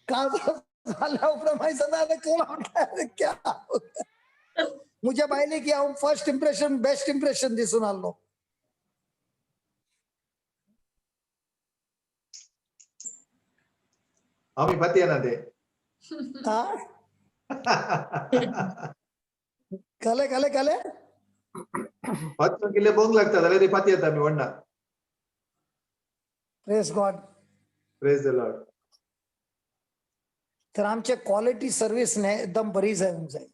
काजारा झाल्यावर माहिती झालं कोण वाटलं क्या हो गया? मुझे बायले की हम फर्स्ट इम्प्रेशन बेस्ट इम्प्रेशन दिसून आलो. आम्ही पती ना ते. हा? कले कले कले हत्तर किल्ले बोंग लागतात जाल्यार ते पती येता आमी वडना. Praise God. Praise the Lord. तर आमचे क्वालिटी सर्व्हिस ने एकदम बरी जाऊन जाईल.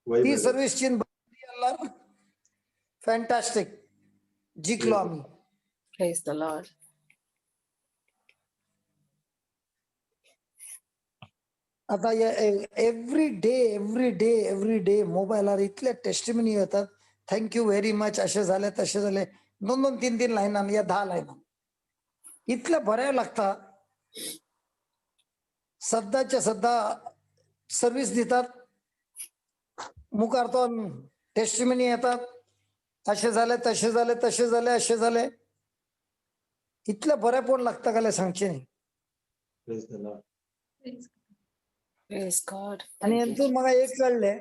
ती सर्व्हिस ची फॅन्टॅस्टिक जिंकलो आम्ही. Praise the Lord. आता एव्हरी डे मोबाईलवर इतले टेस्टिमनी येतात. थँक्यू व्हेरी मच असे झाले तसे झाले 2-2, 3-3 लाईना या 10 लाईना इतल्या बऱ्या लागतात. सध्याच्या सध्या सर्व्हिस देतात मुखार्थून टेस्टिमनी येतात. असे झाले तसे झाले तसे झाले असे झाले इतल्या बऱ्या पण लागतं का सांगचे नाही. Praise the Lord. Praise God. आणि Thank you, यांचं मला एक कळले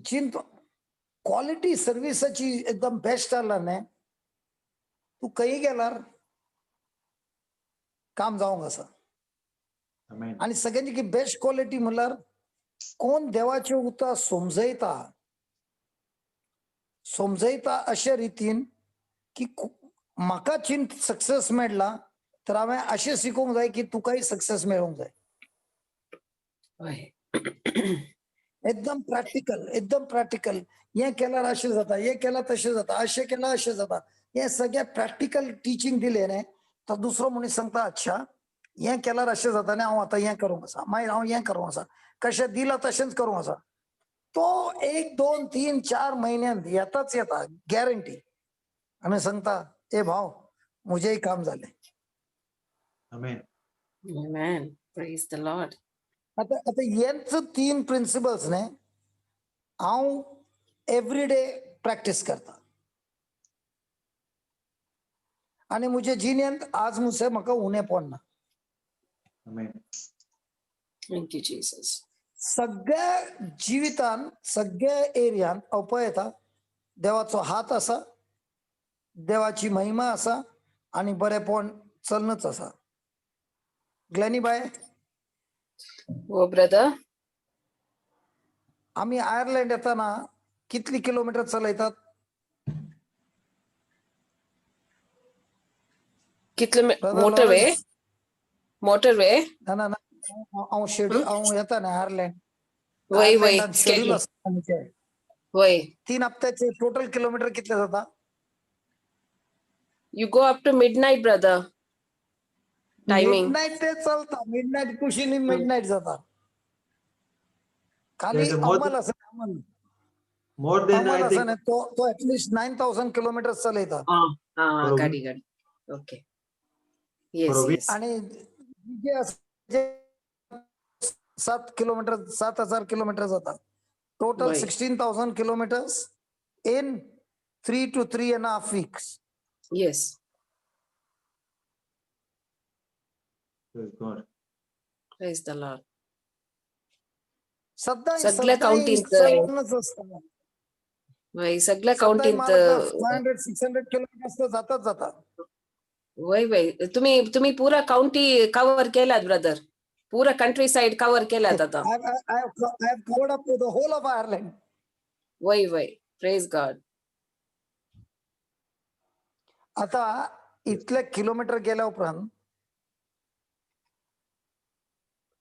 चिंत क्वालिटी सर्व्हिसची एकदम बेस्ट आला नाही तू काही गेलार काम जाऊन असं. आमेन. आणि सगळ्यांची की बेस्ट क्वालिटी म्हणल्यार कोण देवाचे उता समजयता अशा रीतीन की म्हाका चिंत सक्सेस मेळला तर हांवें अशें शिकूंक जाय की तुकाय सक्सेस मेळोंक जाय. Lord. एकदम प्रॅक्टिकल हे केल्यार अशें जाता हे केल्यार तशें जाता अशें केल्यार अशें जाता हे सगळें प्रॅक्टिकल टिचींग दिलें न्ही तर दुसरो मनीस सांगता अच्छा हे केल्यार अशें जाता न्ही हांव आतां हें करूंक आसा मागीर हांव हें करूंक आसा कशें दिलां तशेंच करूंक आसा. तो 1, 2, 3, 4 महिन्यांत येताच येता गॅरंटी. आनी सांगता ए भाव मुजेय काम झाले. आमेन. Amen. Praise the Lord. आता यांच 3 प्रिन्सिपल्स ने हांव एव्हरी डे प्रॅक्टिस करता आणि मुझे जिणेंत आज मुझे म्हाका उणें पडना. आमेन. Thank you, Jesus. सगळ्या जिवितान सगळ्या एरियान पळयता देवाचो हात आसा देवाची महिमा आसा आणि बरेपण चलनच आसा. ग्लॅनी बाय Oh, brother. आम्ही आयर्लंड येताना कितली किलोमीटर चलयतात? कितले Brother motorway? Lawrence. Motorway? ना हांव शेड्यूल हांव येताना आयर्लंड वय आयर्लंडात शेड्यूल schedule. आसता आमचे. Why? 3 हप्त्याचे टोटल किलोमीटर कितले जाता? You go up to midnight, brother. Timing. Midnight ते चलता मिडनाईट कुशीनी मिडनाईट जाता. खाली There's a more- अमल आसा अमल More than I अमल आसा think. न्ही तो ऍटलिस्ट 9000 किलोमीटर चलयता. बरोबर. Gadi. Okay. Yes, For a week. yes. आणि जे 7 किलोमीटर 7000 किलोमीटर जाता. Total Right. 16,000 kilometers in 3 to 3.5 weeks. Yes. Praise God. Praise the Lord. सगळ्या counting चलनच असतं. वय सगळ्या सध्या काउंटीत मार्ग 500-600 किलोमीटर्स तर जातात. वय तुम्ही पुरा काउंटी कव्हर केलात ब्रदर. पुरा कंट्री साइड कव्हर केलात आता. I have covered up the whole of Ireland. वय प्रेज गॉड. आता इतले किलोमीटर गेल्या उपरांत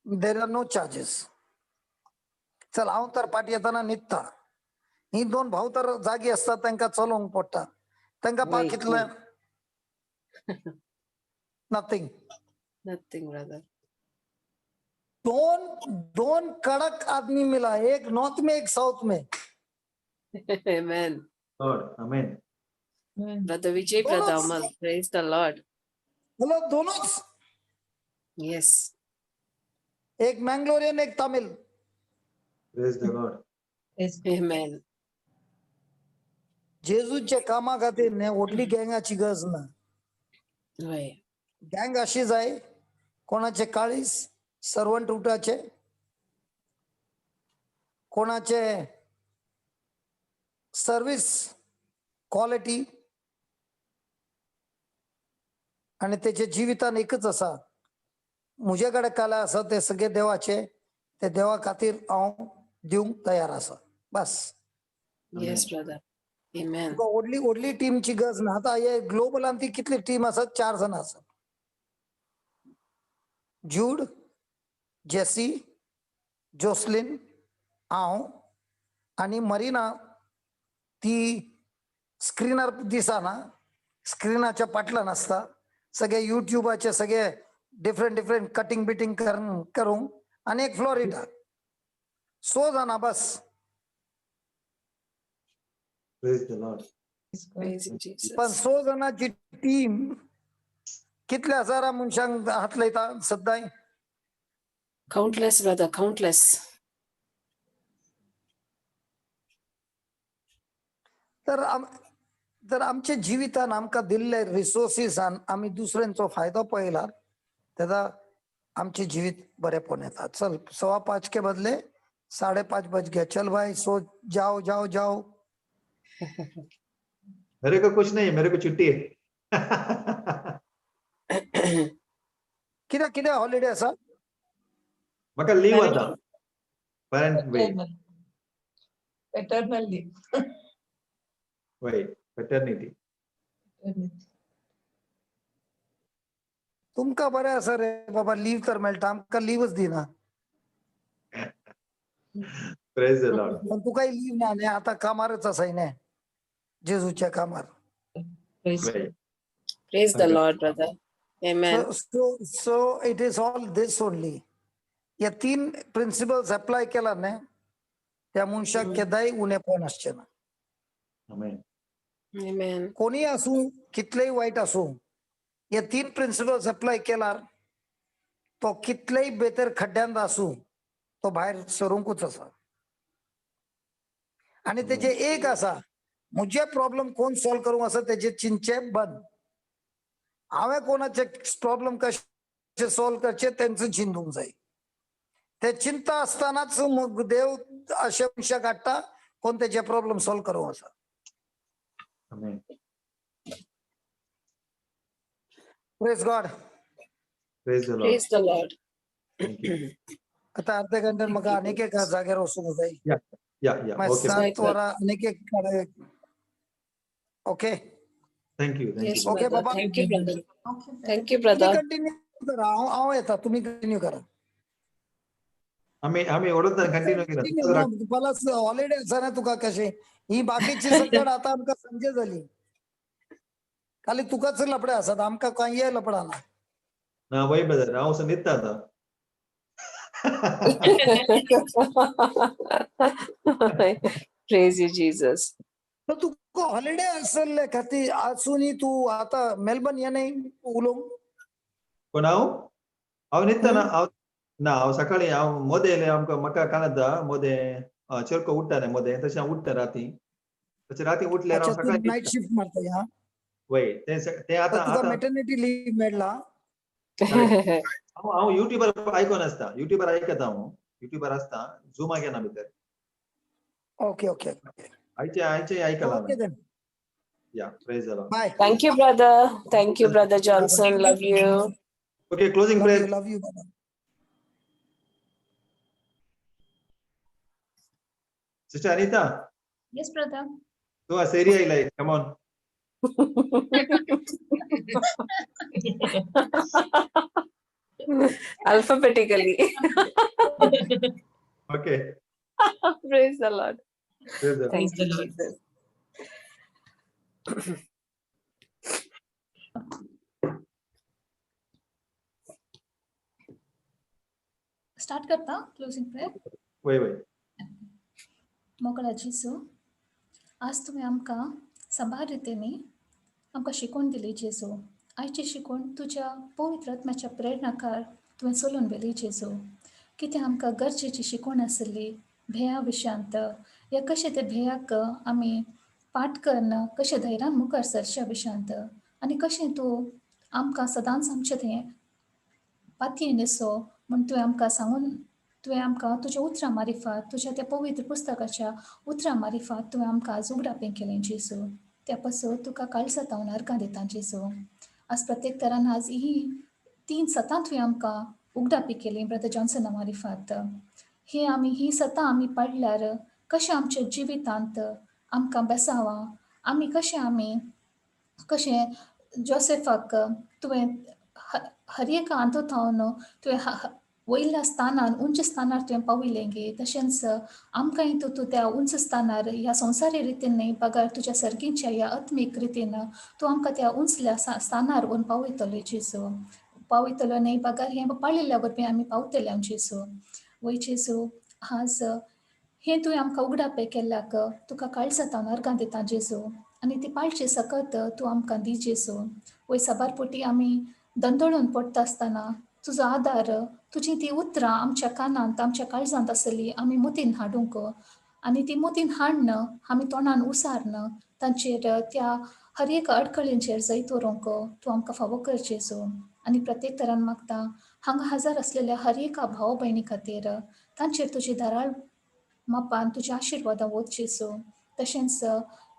देर आर नो चार्जेस. चल हांव तर पाटी येताना न्हिदता. ही 2 भाव तर जागी असतात तांकां चलोवंक पडटा. तांकां वय, कितलें नथिंग. Nothing brother. दोन कड़क आदमी मिला, एक नॉर्थ में एक साउथ में. Amen. Lord, amen. Brother Vijay, Brother Amal, praise the Lord. मतलब दोनों, Yes. एक मैंगलोरियन एक Tamil. Praise the Lord. Amen. जेजूच्या कामा खातीर ने व्हडली गँगाची गरज ना. Right. गँग अशीच आहे, कोणाचे 40 सर्वंट उठाचे, कोणाचे सर्व्हिस क्वालिटी, आणि त्याचे जीवितान एकच असा, मुझेकडे कला असा ते सगळे देवाचे, ते देवा खातीर हांव दिवंक तयार असा. बस. Yes, brother. Amen. व्हडली टीमची गरज ना. आता हे ग्लोबलान ती कितली टीम असत? 4 जण असत. जूड, जेसी, जोसलिन, हांव आणि मरीना. ती स्क्रीनर दिसाना, स्क्रीनाच्या फाटल्यान असता. सगळे युट्यूबाचे सगळे डिफरंट कटिंग बिटिंग करून, आणि एक फ्लोरिडा. 100 जण बस. Praise the Lord. Praise you, Jesus. पण 100 जणांची टीम कितल्या हजारा मनशांक हात लायता सद्दां. Countless, brother, countless. तर आमच्या जिवितान आमकां दिल्ले रिसोर्सीसान आमी दुसऱ्यांचो फायदो पळयला, तेदा आमचे जिवीत बरेपण येता. चल 5:15 के बदले 5:30 बज गए. चल भाई सो जाओ जाओ जाओ. मेरे को कुछ नहीं है, मेरे को छुट्टी है. कित्याक कितें हॉलिडे आसा? म्हाका लीव आता. Parent way. Paternal leave. Wait, paternity. तुमकां बरें आसा रे बाबा, लीव तर मेळटा, आमकां लीवच दिना. Praise the Lord. पण तुकाय लीव ना न्ही, आता कामारच आसाय न्ही, जेजूच्या कामार. Praise Wait. Praise the Lord, brother. Amen. So it is all this only. या 3 प्रिन्सिपल्स अप्लाय केला न्ही, त्या मनशाक केदाय उणेपण आसचें ना. Amen. Amen. कोणी असू, कितलेय वाईट असू, या 3 प्रिन्सिपल्स अप्लाय केल्यार तो कितलेय बेतर खड्ड्यांत असू, तो भायर सरूंकूच आसा. आणि तेजे एक आसा, म्हजे प्रॉब्लेम कोण सॉल्व करूंक आसा तेजे चिंचे बंद. हांवें कोणाचे प्रॉब्लेम कशे सॉल्व करचे तेंचो चिंतूंक जाय. ते चिंता आसतनाच मग देव अशे मनशाक हाडटा कोण तेजे प्रॉब्लेम सॉल्व करूंक आसा. Amen. Praise God. Praise the Lord. Praise the Lord. Thank you. आता अर्ध्या घंट्यान म्हाका आनीक एका जाग्यार वचूंक जाय. Yeah. Okay. 7 वरां आनीक एक कडेन. Okay. Thank you. Thank Yes, you. Okay, brother. Baba. Thank you, brother. Thank you, तुम्ही brother. कंटिन्यू करा, हांव येता, तुम्ही कंटिन्यू करा. आम्ही ओढत कंटिन्यू प्लस हॉलिडे आसा ना तुका कशें, ही बाकीची सकट आता आमकां संजे जाली. खाली तुकाच लपडे आसात, आमकां कांय लपडा ना. ना वय ब्रदर हांव असं न्हिदता आता. Praise you, Jesus. तर तुका हॉलिडे आसले खातीर आसूनी तूं आता मेलबर्न येनाय उलोवंक. पण हांव न्हिदता ना हांव सकाळी हांव मोदे येयले आमकां म्हाका कानाता मोदे चेडको उठता न्ही मोदे तशें हांव उठता राती. तशें राती उठल्यार अच्छा, हांव तू सकाळी नाईट शिफ्ट मारता हा? वय ते तर तुका आता मॅटर्निटी लीव मेळ्ळा? हांव युट्यूबर आयकोन आसता, युट्यूबर आयकता हांव, युट्यूबर आसता, झुमाक येना भितर. ओके ओके आयचे आयकला ओके देन. या praise the Lord. Bye. Thank you, brother. Thank you, brother Johnson. Love you. Okay closing prayer. Love you बाबा. Sister Anita Yes, brother. तू सेरी आयलाय, come on. Alphabetically. Okay Praise the Lord. Praise the Thank the you, Lord. Jesus. Start करता closing prayer. वय वय. मोकळा जेसू, आज तुम्ही आमकां सबार रितींनी आमकां शिकवण दिली जेसू. आयची शिकवण तुज्या पवित्र आत्म्याच्या प्रेरणाकार तुवें चलोवन व्हेली जेसू. कितें आमकां गरजेची शिकवण आसली भेया विशयांत, या कशें ते भेयाक आमी पाठ करन कशें धैर्यान मुखार सरच्या विशयांत, आनी कशें तूं आमकां सदांच आमचें तें पातयेन न्हेसो म्हूण तुवें आमकां सांगून, तुवें आमकां तुज्या उतरां मारिफात, तुज्या त्या पवित्र पुस्तकाच्या उतरां मारिफात तुवें आमकां आज उगडापें केलें जेसू. त्या पासून तुका काळजांत हांव नरकां दितां जेसू. आज प्रत्येक तरान आज ही 3 सतां तुवें आमकां उगडापी केली ब्रदर जॉन्सना मारिफात. ही सतां आमी पाळल्यार कशें आमच्या जिवितांत आमकां बेसावां, कशें जोसेफाक तुवें हर एक आंतोतावन तुवें वयल्या स्थानार उंच स्थानार तुवें पावयलें गे, तशेंच आमकांय तूं त्या उंच स्थानार ह्या संवसारी रितीन न्ही बगार तुज्या सर्गीच्या ह्या आत्मीक रितीन तूं आमकां त्या उंचल्या स्थानार व्हरून पावयतलो जेसू. पावयतलो न्ही बगार हें पाळिल्ल्या वरवीं आमी पावतले जेसू. वय जेसू, आज हें तुवें आमकां उगडापें केल्ल्याक तुका काळजांत हांव नरकां दितां जेसू. आनी ती पाळचे सकत तूं आमकां दी जेसू. वय साबारपोटी आमी दंदळून पडटा आसतना तुजो आदार, तुजी ती उतरां आमच्या कानांत आमच्या काळजांत आसली आमी मुतीन हाडूंक, आनी ती मुतीन हाडन आमी तोंडान उसारन तांचेर त्या हर एक अडखळींचेर जैत व्हरूंक तूं आमकां फावो कर जेसू. आनी प्रत्येक तरान मागता हांगा हजर आसलेल्या हर एका भाव भयणी खातीर तांचेर तुजी धाराळ मापान तुज्या आशिर्वादां वत जेसू. तशेंच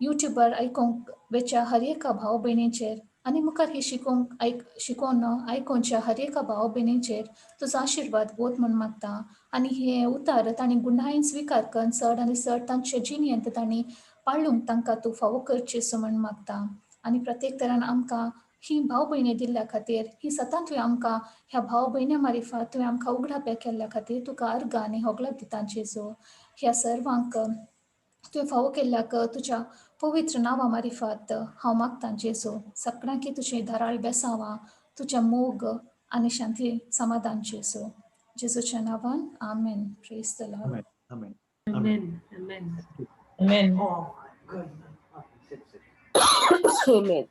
युट्यूबार आयकूंक वेच्या हर एका भाव भयणींचेर आनी मुखार ही शिकोवन आयकोनच्या हर एका भाव भयणींचेर तुजो आशिर्वाद वत म्हूण मागता. आनी हे उतार तांणी गुणायेन स्विकार करून चड आनी चड तांचे जिणेंत तांणी पाळूंक तांकां तूं फावो कर जेसू म्हूण मागता. आनी प्रत्येक तरान आमकां ही भाव भयणी दिल्ल्या खातीर, ही सतां तुवें आमकां ह्या भाव भयण्या मारिफात तुवें आमकां उगडापें केल्ल्या खातीर तुका अर्घ आनी होगलां दितां जेसू. ह्या सर्वांक तुवें फावो केल्ल्याक तुज्या पवित्र नांवा मारिफात हांव मागतां जेसू. सगळ्यांकी तुजी धाराळ बेसावां, तुजें मोग आनी शांती समाधान जेसू. जेजूच्या नांवान आमेन. Praise the Lord. आमेन. आमेन. Amen. Amen. Amen. Amen.